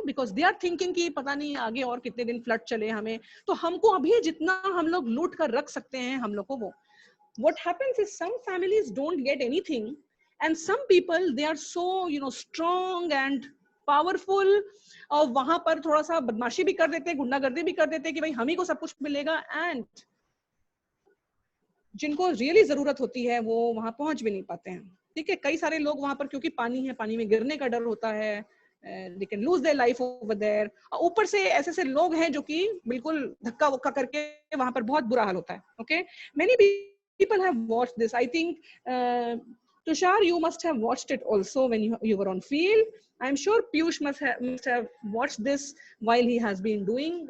because they are thinking कि पता नहीं आगे और कितने दिन फ्लड चले हमें, तो हमको अभी जितना हम लोग लूट कर रख सकते हैं हम लोग को वो. What happens is some families don't get anything, and some people they are so strong and powerful, और वहां पर थोड़ा सा बदमाशी भी कर देते हैं, गुंडागर्दी भी कर देते हैं कि भाई हम ही को सब कुछ मिलेगा, and जिनको रियली जरूरत होती है वो वहां पहुंच भी नहीं पाते हैं. ठीक है, कई सारे लोग वहां पर क्योंकि पानी है, पानी में गिरने का डर होता है, they can lose their life over there. ऊपर से ऐसे ऐसे लोग हैं जो कि बिल्कुल धक्का वक्का करके वहां पर बहुत बुरा हाल होता है. Okay, many people have watched this. I think Tushar, you must have watched it also when you were on field. I'm sure Piyush must have watched this while he has been doing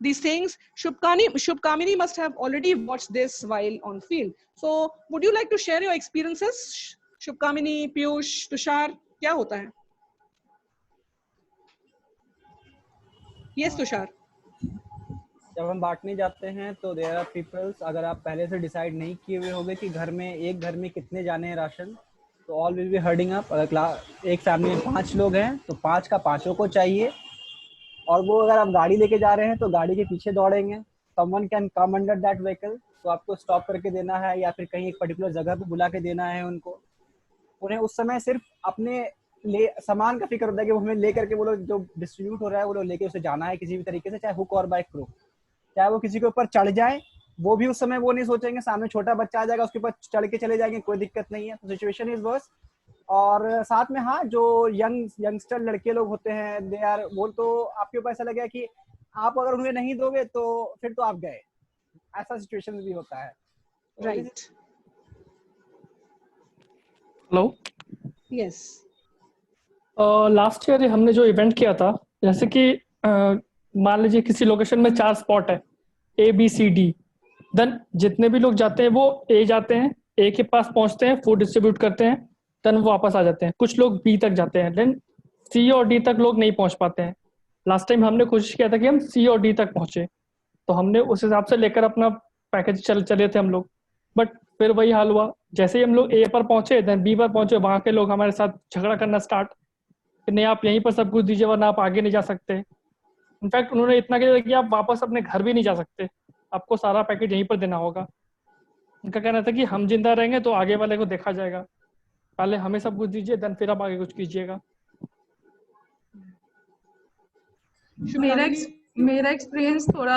these things. Shubkamini must have already watched this while on field. So would you like to share your experiences? Shubkamini, Piyush, Tushar, क्या होता है? Yes, Tushar. जब हम बांटने जाते हैं तो there are peoples, अगर आप पहले से डिसाइड नहीं किए हुए होगे कि एक घर में कितने जाने हैं राशन, तो all will be herding up. अगर एक फैमिली में 5 लोग हैं तो 5 का 5 को चाहिए, और वो अगर आप गाड़ी लेके जा रहे हैं तो गाड़ी के पीछे दौड़ेंगे। Someone can come under that vehicle, तो आपको स्टॉप करके देना है या फिर कहीं एक पर्टिकुलर जगह पे बुला के देना है उनको। उन्हें उस समय सिर्फ अपने सामान का फिक्र होता है कि वो हमें ले करके वो लोग जो डिस्ट्रीब्यूट हो रहा है वो लोग लेके उसे जाना है किसी भी तरीके से, चाहे हुक और बाय क्रू, चाहे वो किसी के ऊपर चढ़ जाए, वो भी उस समय वो नहीं सोचेंगे सामने छोटा बच्चा आ जाएगा उसके ऊपर चढ़ के चले जाएंगे, कोई दिक्कत नहीं है। तो सिचुएशन इज वर्स। और साथ में हाँ, जो यंगस्टर लड़के लोग होते हैं दे आर, वो तो आपके ऊपर ऐसा लगेगा कि आप अगर उन्हें नहीं दोगे तो फिर तो आप गए, ऐसा सिचुएशन भी होता है। Right, hello, yes, last year हमने जो इवेंट किया था, जैसे कि मान लीजिए किसी लोकेशन में 4 स्पॉट है, ABCD, देन जितने भी लोग जाते हैं वो A जाते हैं, A के पास पहुंचते हैं, फूड डिस्ट्रीब्यूट करते हैं, देन वो वापस आ जाते हैं। कुछ लोग B तक जाते हैं, देन C और D तक लोग नहीं पहुंच पाते हैं। लास्ट टाइम हमने कोशिश किया था कि हम C और D तक पहुंचे, तो हमने उस हिसाब से लेकर अपना पैकेज चले थे हम लोग। बट फिर वही हाल हुआ, जैसे ही हम लोग A पर पहुंचे, देन B पर पहुंचे, वहाँ के लोग हमारे साथ झगड़ा करना स्टार्ट, नहीं आप यहीं पर सब कुछ दीजिए वरना आप आगे नहीं जा सकते। इनफैक्ट उन्होंने इतना कह दिया कि आप वापस अपने घर भी नहीं जा सकते, आपको सारा पैकेज यहीं पर देना होगा। उनका कहना था कि हम जिंदा रहेंगे तो आगे वाले को देखा जाएगा, पहले हमें सब कुछ दीजिए देन फिर आप आगे कुछ कीजिएगा। मेरा एक्सपीरियंस थोड़ा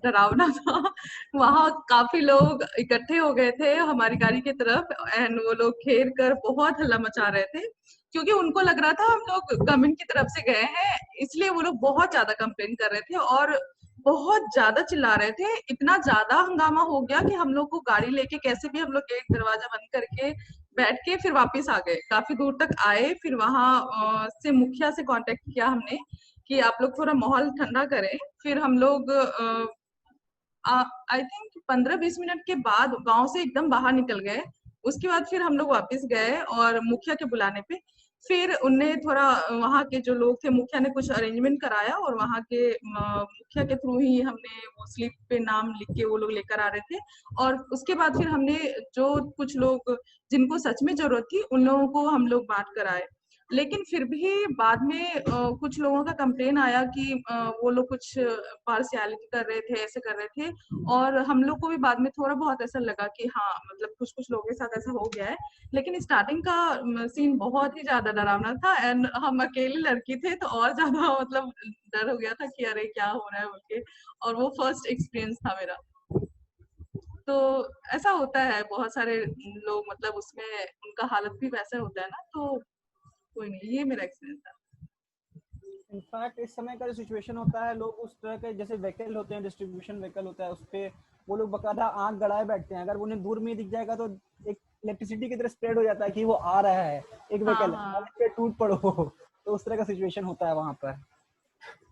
डरावना था। वहाँ काफी लोग इकट्ठे हो गए थे हमारी गाड़ी की तरफ, एंड वो लोग घेर कर बहुत हल्ला मचा रहे थे, क्योंकि उनको लग रहा था हम लोग गवर्नमेंट की तरफ से गए हैं, इसलिए वो लोग बहुत ज्यादा कंप्लेन कर रहे थे और बहुत ज्यादा चिल्ला रहे थे। इतना ज्यादा हंगामा हो गया कि हम लोग को गाड़ी लेके कैसे भी हम लोग गेट दरवाजा बंद करके बैठ के फिर वापस आ गए, काफी दूर तक आए। फिर वहां से मुखिया से कांटेक्ट किया हमने कि आप लोग थोड़ा माहौल ठंडा करें। फिर हम लोग आई थिंक 15-20 मिनट के बाद गांव से एकदम बाहर निकल गए। उसके बाद फिर हम लोग वापस गए और मुखिया के बुलाने पे फिर उनने थोड़ा वहाँ के जो लोग थे, मुखिया ने कुछ अरेंजमेंट कराया और वहाँ के मुखिया के थ्रू ही हमने वो स्लिप पे नाम लिख के वो लोग लेकर आ रहे थे। और उसके बाद फिर हमने जो कुछ लोग जिनको सच में जरूरत थी उन लोगों को हम लोग बांट कर आए। लेकिन फिर भी बाद में कुछ लोगों का कंप्लेन आया कि वो लोग कुछ पार्शियलिटी कर रहे थे, ऐसे कर रहे थे, और हम लोग को भी बाद में थोड़ा बहुत ऐसा लगा कि हाँ मतलब कुछ लोगों के साथ ऐसा हो गया है। लेकिन स्टार्टिंग का सीन बहुत ही ज्यादा डरावना था, एंड हम अकेली लड़की थे तो और ज्यादा मतलब डर हो गया था कि अरे क्या हो रहा है बोल के। और वो फर्स्ट एक्सपीरियंस था मेरा। तो ऐसा होता है, बहुत सारे लोग मतलब उसमें उनका हालत भी वैसा होता है ना, तो कोई नहीं, ये मेरा एक्सपीरियंस था। इनफैक्ट इस समय का जो सिचुएशन होता है, लोग उस तरह के जैसे व्हीकल होते हैं, डिस्ट्रीब्यूशन व्हीकल होता है, उस पर वो लोग बकायदा आंख गड़ाए बैठते हैं। अगर उन्हें दूर में दिख जाएगा तो एक इलेक्ट्रिसिटी की तरह स्प्रेड हो जाता है कि वो आ रहा है एक व्हीकल, पे टूट पड़ो। तो उस तरह का सिचुएशन होता है वहाँ पर।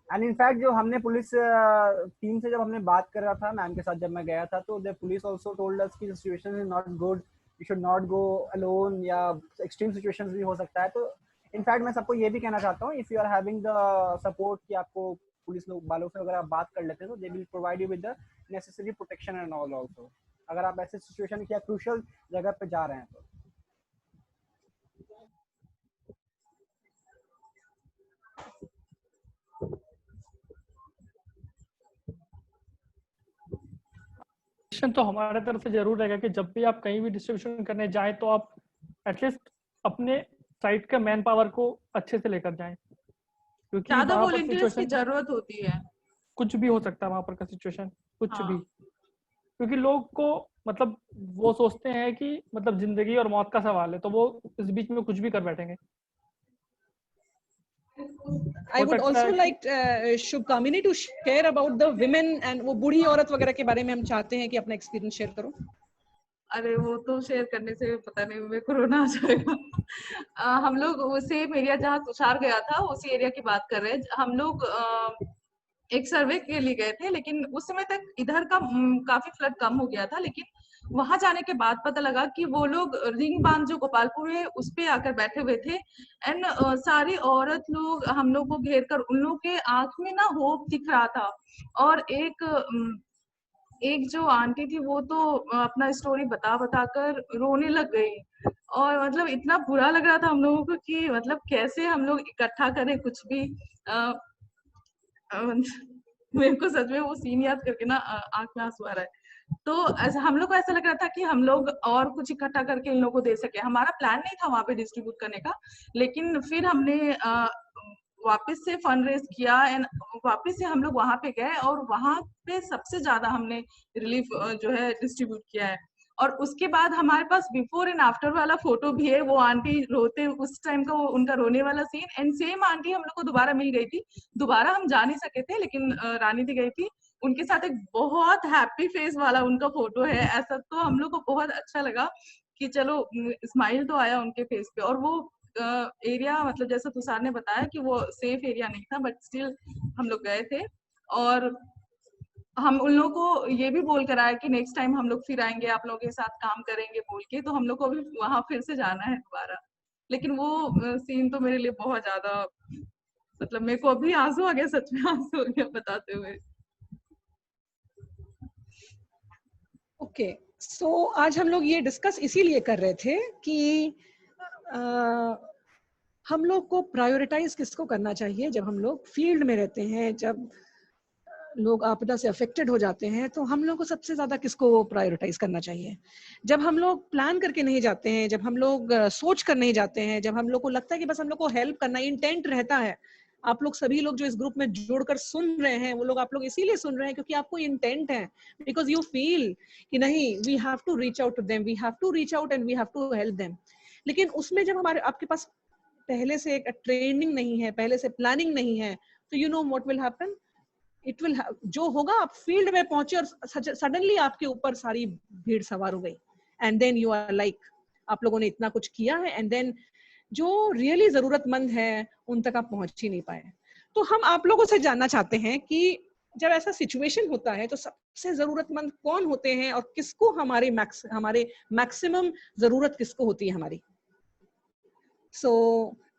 एंड इनफैक्ट जो हमने पुलिस टीम से जब हमने बात कर रहा था मैम के साथ जब मैं गया था, तो the police also told us कि situation is not good, you should not go alone, या एक्सट्रीम सिचुएशंस भी हो सकता है। तो इनफैक्ट मैं सबको ये भी कहना चाहता हूँ, if you are having the support कि आपको पुलिस लोग वालों से अगर आप बात कर लेते हैं तो they will provide you with the necessary protection and all also, अगर आप ऐसे सिचुएशन या क्रूशियल जगह पे जा रहे हैं तो। तो हमारे तरफ से जरूर रहेगा कि जब भी आप कहीं भी डिस्ट्रीब्यूशन करने जाएं तो आप एटलीस्ट अपने साइट का मैन पावर को अच्छे से लेकर जाएं, क्योंकि ज्यादा वहाँ पर वॉलंटियर्स की सिचुएशन जरूरत होती है, कुछ भी हो सकता है वहाँ पर का सिचुएशन, कुछ हाँ। भी, क्योंकि लोग को मतलब वो सोचते हैं कि मतलब जिंदगी और मौत का सवाल है, तो वो इस बीच में कुछ भी कर बैठेंगे। I would also like Shubhamini to share about the women and वो बूढ़ी औरत वगैरह के बारे में हम चाहते हैं कि अपना एक्सपीरियंस शेयर करो। अरे वो तो शेयर करने से पता नहीं मैं कोरोना आ जाएगा। हम लोग सेम एरिया जहाँ तुषार गया था उसी एरिया की बात कर रहे हैं। हम लोग एक सर्वे के लिए गए थे, लेकिन उस समय तक इधर का काफी फ्लड कम हो गया था। लेकिन वहां जाने के बाद पता लगा कि वो लोग रिंग बांध जो गोपालपुर है उस पे आकर बैठे हुए थे, एंड सारी औरत लोग हम लोग को घेर कर, उन लोग के आंख में ना होप दिख रहा था। और एक जो आंटी थी वो तो अपना स्टोरी बता कर रोने लग गई, और मतलब इतना बुरा लग रहा था हम लोगों को कि मतलब कैसे हम लोग इकट्ठा करें कुछ भी। मेरे को सच में वो सीन याद करके ना आंख में आंसू आ रहा है। तो ऐसा हम लोग को ऐसा लग रहा था कि हम लोग और कुछ इकट्ठा करके इन लोगों को दे सके। हमारा प्लान नहीं था वहां पे डिस्ट्रीब्यूट करने का, लेकिन फिर हमने वापस से फंड रेज किया एंड वापस से हम लोग वहां पे गए और वहां पे सबसे ज्यादा हमने रिलीफ जो है डिस्ट्रीब्यूट किया है। और उसके बाद हमारे पास बिफोर एंड आफ्टर वाला फोटो भी है। वो आंटी रोते उस टाइम का, वो उनका रोने वाला सीन, एंड सेम आंटी हम लोग को दोबारा मिल गई थी। दोबारा हम जा नहीं सके थे, लेकिन रानी दी गई थी। उनके साथ एक बहुत हैप्पी फेस वाला उनका फोटो है। ऐसा तो हम लोग को बहुत अच्छा लगा कि चलो स्माइल तो आया उनके फेस पे। और वो एरिया मतलब जैसा तुषार ने बताया कि वो सेफ एरिया नहीं था, बट स्टिल हम लोग गए थे। और हम उन लोगों को ये भी बोल कर आए कि नेक्स्ट टाइम हम लोग फिर आएंगे, आप लोगों के साथ काम करेंगे बोल के। तो हम लोग को भी वहां फिर से जाना है दोबारा। लेकिन वो सीन तो मेरे लिए बहुत ज्यादा, मतलब मेरे को अभी आंसू आ गया, सच में आंसू आ गया बताते हुए। ओके, सो आज हम लोग ये डिस्कस इसीलिए कर रहे थे कि हम लोग को प्रायोरिटाइज किसको करना चाहिए जब हम लोग फील्ड में रहते हैं, जब लोग आपदा से अफेक्टेड हो जाते हैं, तो हम लोग को सबसे ज्यादा किसको प्रायोरिटाइज करना चाहिए। जब हम लोग प्लान करके नहीं जाते हैं, जब हम लोग सोच कर नहीं जाते हैं, जब हम लोग को लगता है कि बस हम लोग को हेल्प करना, इंटेंट रहता है। आप लोग सभी लोग जो इस ग्रुप में जोड़कर सुन रहे हैं, वो लोग आप लोग इसीलिए सुन रहे हैं क्योंकि आपको इंटेंट है, बिकॉज यू फील कि नहीं, we have to reach out to them, we have to reach out and we have to help them. लेकिन उसमें जब हमारे आपके पास पहले से एक ट्रेनिंग नहीं है, पहले से प्लानिंग नहीं है, तो you know what will happen, it will जो होगा, आप फील्ड में पहुंचे और सडनली आपके ऊपर सारी भीड़ सवार हो गई, and then you are like, आप लोगों ने इतना कुछ किया है एंड देन जो रियली जरूरतमंद है उन तक आप पहुंच ही नहीं पाए। तो हम आप लोगों से जानना चाहते हैं कि जब ऐसा सिचुएशन होता है तो सबसे जरूरतमंद कौन होते हैं और किसको हमारे मैक्सिमम जरूरत किसको होती है हमारी। सो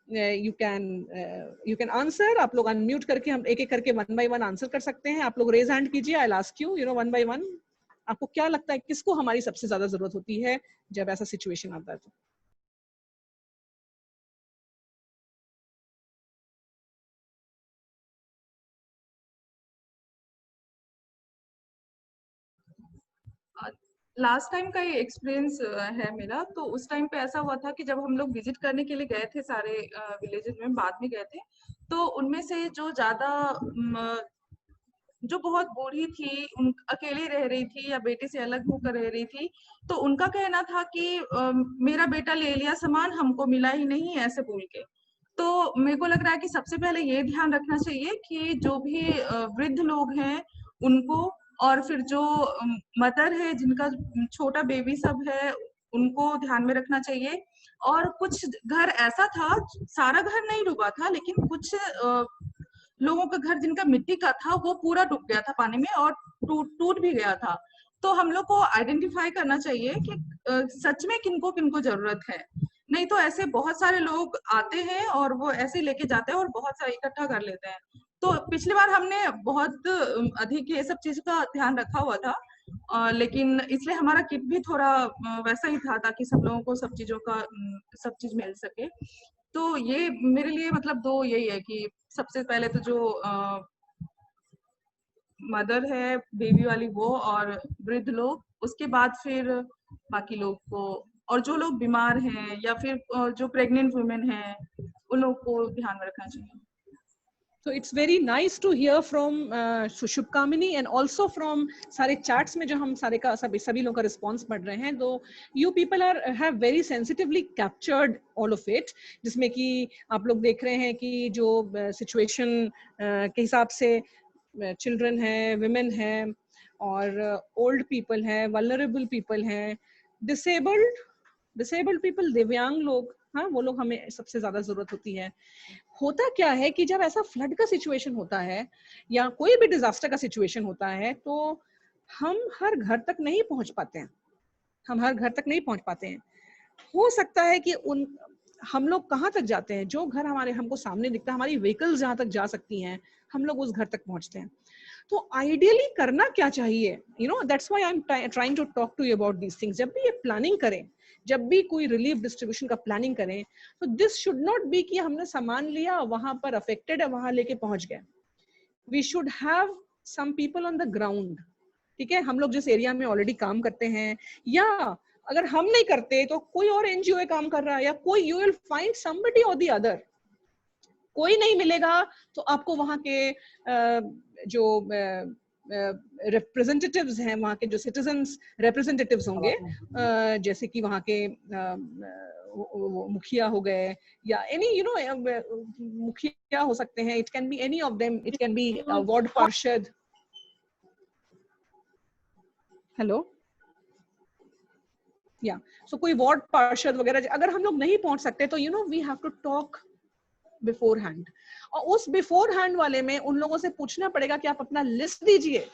you can answer। आप लोग अनम्यूट करके हम एक एक करके वन बाय वन आंसर कर सकते हैं। आप लोग रेज हैंड कीजिए, I will ask you, one by one. आपको क्या लगता है किसको हमारी सबसे ज्यादा जरूरत होती है जब ऐसा सिचुएशन आता है तो? लास्ट टाइम का ये एक्सपीरियंस है मेरा। तो उस टाइम पे ऐसा हुआ था कि जब हम लोग विजिट करने के लिए गए थे सारे विलेजेस में, बाद में गए थे, तो उनमें से जो ज्यादा जो बहुत बूढ़ी थी, उन अकेली रह रही थी या बेटे से अलग होकर रह रही थी, तो उनका कहना था कि मेरा बेटा ले लिया सामान, हमको मिला ही नहीं, ऐसे बोल के। तो मेरे को लग रहा है कि सबसे पहले ये ध्यान रखना चाहिए कि जो भी वृद्ध लोग हैं उनको, और फिर जो मदर है जिनका छोटा बेबी सब है, उनको ध्यान में रखना चाहिए। और कुछ घर ऐसा था, सारा घर नहीं डूबा था, लेकिन कुछ लोगों का घर जिनका मिट्टी का था वो पूरा डूब गया था पानी में और टूट भी गया था। तो हम लोग को आइडेंटिफाई करना चाहिए कि सच में किनको किनको जरूरत है। नहीं तो ऐसे बहुत सारे लोग आते हैं और वो ऐसे लेके जाते हैं और बहुत सारा इकट्ठा कर लेते हैं। तो पिछली बार हमने बहुत अधिक ये सब चीज का ध्यान रखा हुआ था, लेकिन इसलिए हमारा किट भी थोड़ा वैसा ही था ताकि सब लोगों को सब चीजों का सब चीज मिल सके। तो ये मेरे लिए मतलब दो यही है कि सबसे पहले तो जो मदर है बेबी वाली वो, और वृद्ध लोग, उसके बाद फिर बाकी लोग को, और जो लोग बीमार हैं या फिर जो प्रेग्नेंट वुमेन हैं उन लोग को ध्यान में रखना चाहिए। So it's very nice to hear from Shubhkamini and also from सारे chats में जो हम सारे का सभी लोगों का response पढ़ रहे हैं, तो you people have very sensitively captured all of it, जिसमें कि आप लोग देख रहे हैं कि जो situation के हिसाब से children हैं, women हैं, और old people हैं, vulnerable people हैं, disabled people, दिव्यांग लोग, हाँ, वो लोग हमें सबसे ज्यादा जरूरत होती है। होता क्या है कि जब ऐसा फ्लड का सिचुएशन होता है या कोई भी डिजास्टर का सिचुएशन होता है, तो हम हर घर तक नहीं पहुंच पाते हैं। हो सकता है कि हम लोग कहाँ तक जाते हैं, जो घर हमको सामने दिखता है, हमारी व्हीकल्स जहाँ तक जा सकती हैं, हम लोग उस घर तक पहुंचते हैं। तो आइडियली करना क्या चाहिए, you know, that's why I am trying to talk to you about these things. जब भी ये प्लानिंग करें, जब भी कोई रिलीफ डिस्ट्रीब्यूशन का प्लानिंग करें, तो दिस शुड नॉट बी कि हमने सामान लिया, वहां पर अफेक्टेड है, वहां लेके पहुंच गए। We should have some people on the ground, ठीक है, हम लोग जिस एरिया में ऑलरेडी काम करते हैं, या अगर हम नहीं करते तो कोई और एनजीओ काम कर रहा है, या कोई, यू विल फाइंड समबडी और द अदर। कोई नहीं मिलेगा तो आपको वहां के जो रिप्रेजेंटेटिव्स हैं, वहां के जो सिटीजन्स रिप्रेजेंटेटिव्स होंगे, जैसे कि वहां के मुखिया हो गए, या एनी, यू नो, मुखिया हो सकते हैं, it can be any of them, it can be ward पार्षद। हेलो, या सो कोई वार्ड पार्षद वगैरह, अगर हम लोग नहीं पहुंच सकते तो you know we have to talk beforehand, और उस बिफोर हैंड वाले में उन लोगों से पूछना पड़ेगा कि आप अपना लिस्ट दीजिए।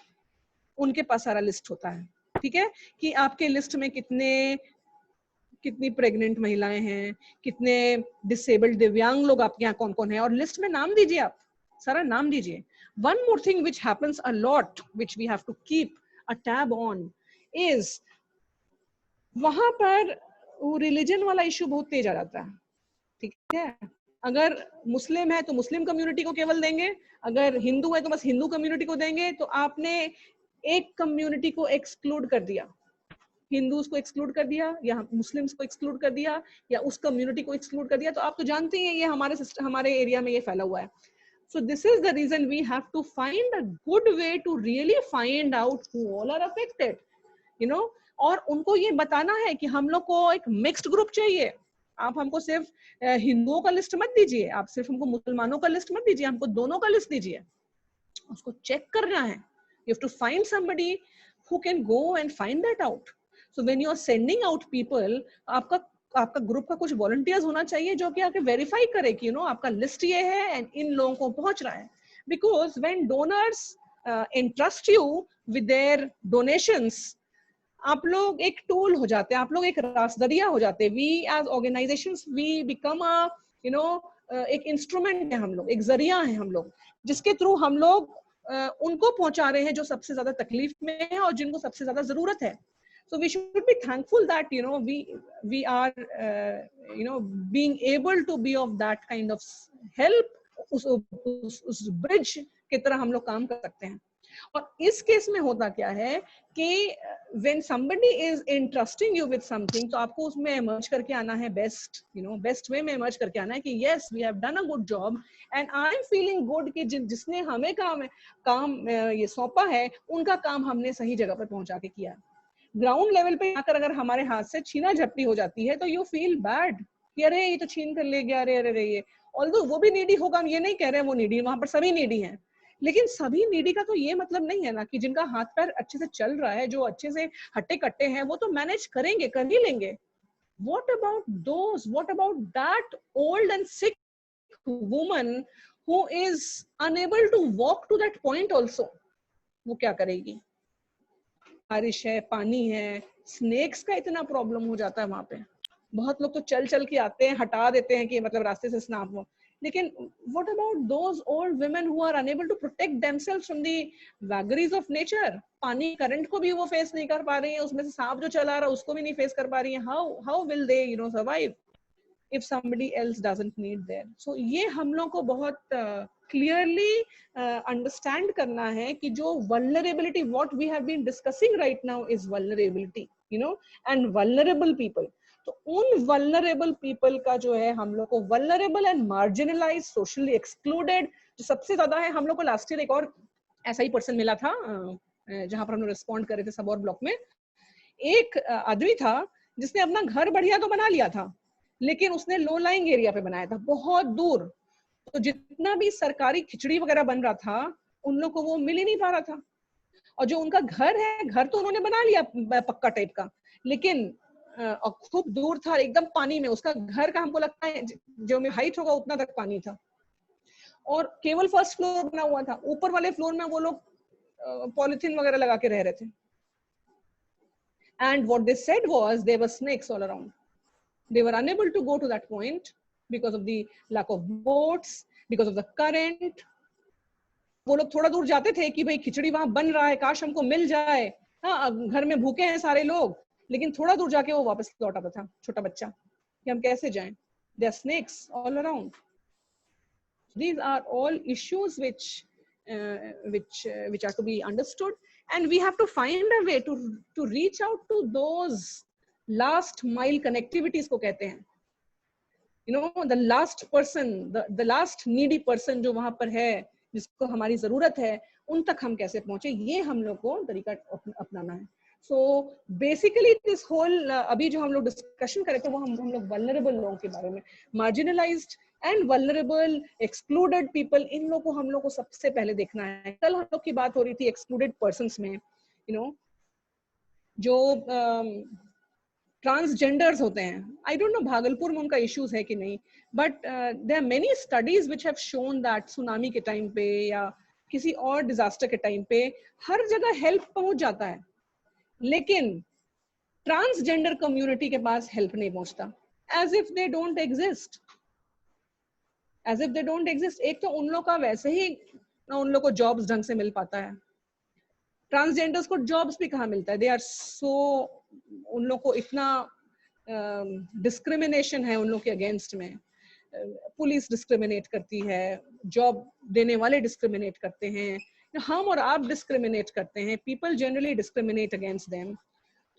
उनके पास सारा लिस्ट होता है, ठीक है, कि आपके लिस्ट में कितनी प्रेग्नेंट महिलाएं हैं, कितने डिसेबल्ड दिव्यांग लोग आपके यहाँ कौन कौन है, और लिस्ट में नाम दीजिए, आप सारा नाम दीजिए। One more thing which happens a lot, which we have to keep a tab on, is वहां पर वो रिलीजन वाला इश्यू बहुत तेज आ जाता है, ठीक है। अगर मुस्लिम है तो मुस्लिम कम्युनिटी को केवल देंगे, अगर हिंदू है तो बस हिंदू कम्युनिटी को देंगे, तो आपने एक कम्युनिटी को एक्सक्लूड कर दिया, हिंदूज को एक्सक्लूड कर दिया, या मुस्लिम्स को एक्सक्लूड कर दिया, या उस कम्युनिटी को एक्सक्लूड कर दिया। तो आप तो जानते हैं ये हमारे एरिया में ये फैला हुआ है। So this is the reason we have to find a good way to really find out who all are affected, you know, और उनको ये बताना है कि हम लोग को एक मिक्स्ड ग्रुप चाहिए। आप हमको सिर्फ हिंदुओं का लिस्ट मत दीजिए, आप सिर्फ हमको मुसलमानों का लिस्ट मत दीजिए, हमको दोनों का लिस्ट दीजिए। उसको चेक करना है। You have to find somebody who can go and find that out. So when you are sending out people, आपका ग्रुप का कुछ वॉलंटियर्स होना चाहिए जो कि आके वेरीफाई करे कि यू नो आपका लिस्ट ये है एंड इन लोगों को पहुंच रहा है। Because when donors entrust you with their donations, आप लोग एक टूल हो जाते हैं, आप लोग एक रासदरिया हो जाते हैं। We as organisations we become a you know एक इंस्ट्रूमेंट है, हम लोग एक जरिया है, हम लोग जिसके थ्रू हम लोग उनको पहुंचा रहे हैं जो सबसे ज्यादा तकलीफ में है और जिनको सबसे ज्यादा जरूरत है। So we should be thankful that you know we are you know being able to be of that kind of help, उस ब्रिज की तरह हम लोग काम कर सकते हैं। और इस केस में होता क्या है कि when somebody is entrusting you with something, तो आपको उसमें emerge करके आना है best, you know, best way में emerge करके आना है कि yes we have done a good job and I am feeling good कि जिसने हमें काम ये सौंपा है उनका काम हमने सही जगह पर पहुंचा के किया। ग्राउंड लेवल पे आकर अगर हमारे हाथ से छीना झपटी हो जाती है तो यू फील बैड कि अरे ये तो छीन कर ले गया, अरे अरे अरे ये, ऑल्दो वो भी नीडी होगा, हम ये नहीं कह रहे हैं वो नीडी, वहां पर सभी नीडी हैं, लेकिन सभी नीडी का तो ये मतलब नहीं है ना कि जिनका हाथ पैर अच्छे से चल रहा है, जो अच्छे से हट्टे कट्टे हैं, वो तो मैनेज करेंगे, कर ही लेंगे। What about those? What about that old and sick woman who is unable to walk to that point also? वो क्या करेगी? बारिश है, पानी है, स्नेक्स का इतना प्रॉब्लम हो जाता है वहां पे। बहुत लोग तो चल चल के आते हैं, हटा देते हैं कि मतलब रास्ते से स्नैप हो, लेकिन what about those old women who are unable to protect themselves from the vagaries of nature? पानी, करंट को भी वो फेस नहीं कर पा रही है, उसमें से सांप जो चला रहा है उसको भी नहीं फेस कर पा रही है। how will they you know survive if somebody else doesn't need there? So ये हम लोग को बहुत clearly understand करना है कि जो vulnerability, what we have been discussing right now is vulnerability, you know, and vulnerable people. तो उन vulnerable people का जो है हम लोग को vulnerable and marginalized, socially excluded जो सबसे ज्यादा है, हम लोग को लास्ट ईयर एक और ऐसा ही पर्सन मिला था जहां पर हम लोग रिस्पॉन्ड कर रहे थे सब और ब्लॉक में। एक आदमी था जिसने अपना घर बढ़िया तो बना लिया था, लेकिन उसने लो लाइंग एरिया पे बनाया था, बहुत दूर। तो जितना भी सरकारी खिचड़ी वगैरह बन रहा था उन लोग को वो मिल ही नहीं पा रहा था। और जो उनका घर है, घर तो उन्होंने बना लिया पक्का टाइप का, लेकिन खूब दूर था, एकदम पानी में। उसका घर का हमको लगता है जो में हाइट होगा उतना तक पानी था, और केवल फर्स्ट फ्लोर बना हुआ था। ऊपर वाले फ्लोर में वो लोग पॉलिथीन वगैरह लगा के रह रहे थे। And what they said was there were snakes all around. They were unable to go to that point because of the lack of boats, because of the current. वो लोग थोड़ा दूर जाते थे कि भाई खिचड़ी वहां बन रहा है, काश हमको मिल जाए, हाँ अब घर में भूखे हैं सारे लोग, लेकिन थोड़ा दूर जाके वो वापस लौट आता था छोटा बच्चा कि हम कैसे जाएं. There are snakes all around. These are all issues which are to be understood, and we have to find a way to reach out to those last mile connectivities को कहते हैं. You know, the last person, the last needy person जो वहां पर है, जिसको हमारी जरूरत है, उन तक हम कैसे पहुंचे, ये हम लोग को तरीका अपनाना है. So basically this whole अभी जो हम लोग डिस्कशन करें थे वो हम लोग vulnerable लोगों के बारे में, marginalized and vulnerable, excluded people, इन लोगों को हम लोग को सबसे पहले देखना है. कल हम लोग की बात हो रही थी excluded persons में, you know, जो ट्रांसजेंडर्स होते हैं. आई डोंट नो भागलपुर में उनका इश्यूज है कि नहीं, but there are many studies which have shown that tsunami के टाइम पे या किसी और डिजास्टर के टाइम पे हर जगह हेल्प पहुंच जाता है, लेकिन ट्रांसजेंडर कम्युनिटी के पास हेल्प नहीं पहुंचता, as if they don't exist, as if they don't exist. एक तो उन लोग का वैसे ही उन लोग को जॉब्स ढंग से मिल पाता है, ट्रांसजेंडर्स को जॉब्स भी कहाँ मिलता है. दे आर सो, उन लोग को इतना डिस्क्रिमिनेशन है उन लोग के अगेंस्ट में. पुलिस डिस्क्रिमिनेट करती है, जॉब देने वाले डिस्क्रिमिनेट करते हैं, हम और आप डिस्क्रिमिनेट करते हैं, people generally discriminate against them.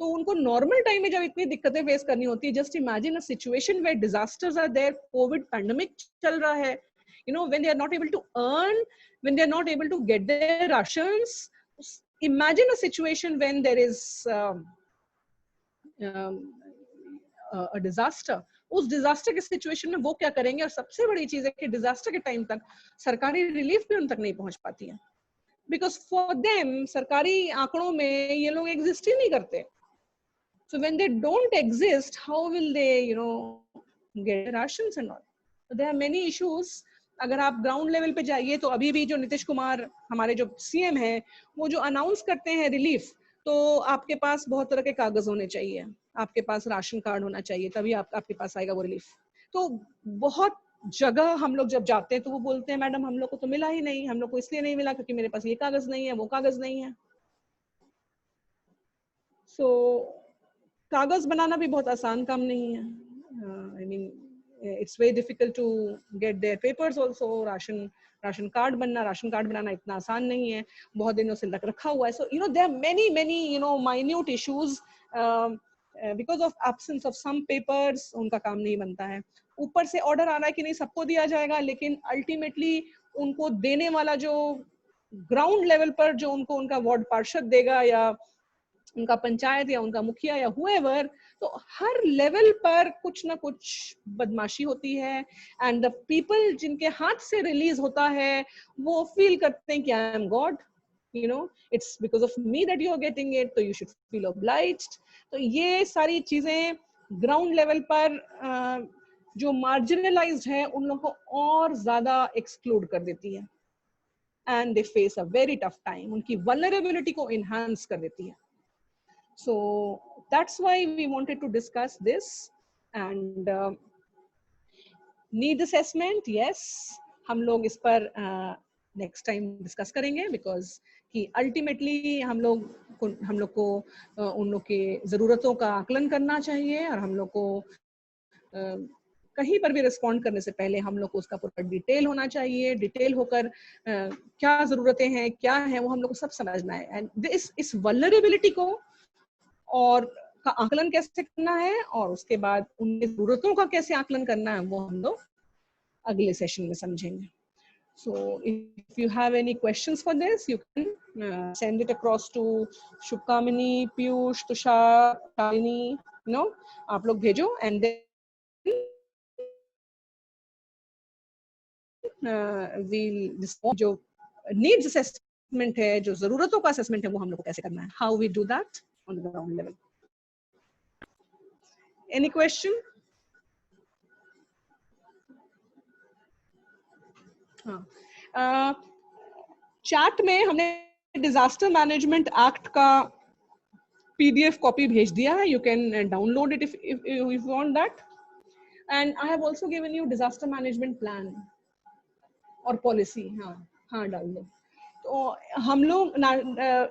तो उनको नॉर्मल टाइम में जब इतनी दिक्कतें फेस करनी होती है, just imagine a situation where disasters are there, COVID pandemic चल रहा है, you know, when they are not able to earn, when they are not able to get their rations. Imagine a situation when there is a disaster. उस disaster के situation में वो क्या करेंगे. और सबसे बड़ी चीज है कि डिजास्टर के टाइम तक सरकारी रिलीफ भी उन तक नहीं पहुंच पाती है, बिकॉज फॉर देम सरकारी आंकड़ों में ये लोग एग्जिस्ट ही नहीं करते. So when they don't exist, how will they, you know, get rations and all? So there are many issues. अगर आप ग्राउंड लेवल पे जाइए तो अभी भी जो नीतीश कुमार हमारे जो सीएम है, वो जो अनाउंस करते हैं रिलीफ, तो आपके पास बहुत तरह के कागज होने चाहिए, आपके पास राशन कार्ड होना चाहिए, तभी आपके पास आएगा वो रिलीफ. तो बहुत जगह हम लोग जब जाते हैं तो वो बोलते हैं मैडम हम लोग को तो मिला ही नहीं, हम लोग को इसलिए नहीं मिला क्योंकि मेरे पास ये कागज नहीं है, वो कागज नहीं है. So कागज बनाना भी बहुत आसान काम नहीं है. I mean, it's very difficult to get their papers also. Ration card बनाना इतना आसान नहीं है, बहुत दिनों से रखा हुआ है. So you know there are many you know minute issues because of absence of some papers. उनका काम नहीं बनता है. ऊपर से ऑर्डर आ रहा है कि नहीं सबको दिया जाएगा, लेकिन अल्टीमेटली उनको देने वाला जो ग्राउंड लेवल पर जो उनको उनका वार्ड पार्षद देगा या उनका पंचायत या उनका मुखिया या whoever, तो हर लेवल पर कुछ ना कुछ बदमाशी होती है. एंड द पीपल जिनके हाथ से रिलीज होता है वो फील करते हैं कि I am God, you know, it's because of me that you are getting it, तो यू शुड फील ऑब्लाइज्ड. तो ये सारी चीजें ग्राउंड लेवल पर जो मार्जिनलाइज्ड है उन लोगों को और ज्यादा एक्सक्लूड कर देती है, and they face a very tough time. उनकी वल्नरेबिलिटी को इनहांस कर देती है. So that's why we wanted to discuss this. And need assessment, yes, हम लोग इस पर next time discuss करेंगे, because कि ultimately हम लोग को उन लोग के जरूरतों का आकलन करना चाहिए, और हम लोग को कहीं पर भी रिस्पॉन्ड करने से पहले हम लोग को उसका पूरा डिटेल होना चाहिए. डिटेल होकर क्या जरूरतें हैं, क्या है, वो हम लोग को सब समझना है. एंड इस वल्नरेबिलिटी को और का आकलन कैसे करना है, और उसके बाद उनकी जरूरतों का कैसे आकलन करना है, वो हम लोग अगले सेशन में समझेंगे. So if you have any questions for this, you can send it across to Shubkamini, Piyush, Tushar, Shalini, you know, आप लोग भेजो, and then we'll discuss जो needs assessment है, जो जरूरतों का assessment है, वो हम लोग को कैसे करना है. How we do that on the ground level. Any question? हाँ, चैट में हमने डिजास्टर मैनेजमेंट एक्ट का PDF कॉपी भेज दिया है. You can download it if you want that. And I have also given you disaster management plan और policy. हाँ डाल दो. हम लोग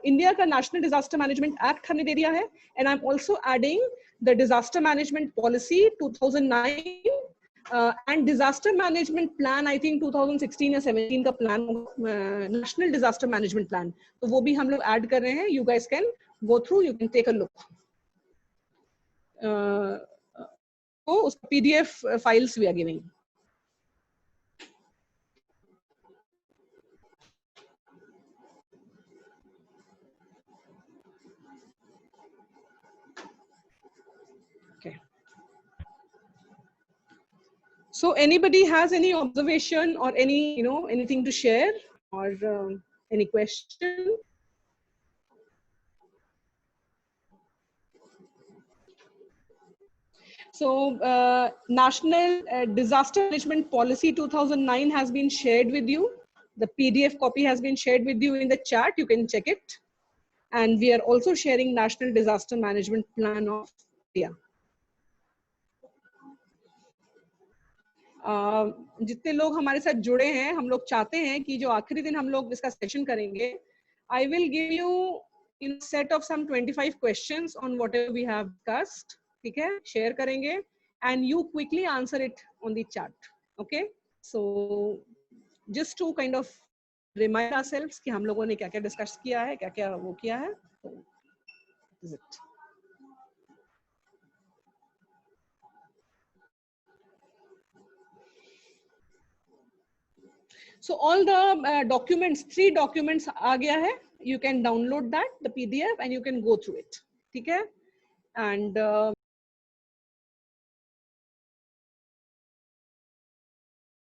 इंडिया का नेशनल डिजास्टर मैनेजमेंट एक्ट हमने दे दिया है, and I am also adding the disaster management policy 2009 and disaster management plan, I think 2016 या 17 का plan, national disaster management plan, तो वो भी हम लोग ऐड कर रहे हैं. You guys can go through, you can take a look. तो उस PDF files we are giving. So anybody has any observation or any, anything to share or any question? So National Disaster Management Policy 2009 has been shared with you. The PDF copy has been shared with you in the chat. You can check it. And we are also sharing National Disaster Management Plan of India. जितने लोग हमारे साथ जुड़े हैं, हम लोग चाहते हैं कि जो आखिरी दिन हम लोग इसका सेशन करेंगे, I will give you in set of some 25 questions on whatever we have discussed. ठीक है, शेयर करेंगे and you quickly answer it on the chat. Okay, so just to kind of remind ourselves कि हम लोगों ने क्या क्या discuss किया है, क्या क्या वो किया है. Is it? So all the documents, 3 documents आ गया है. You can download that, the PDF, and you can go through it. ठीक है, and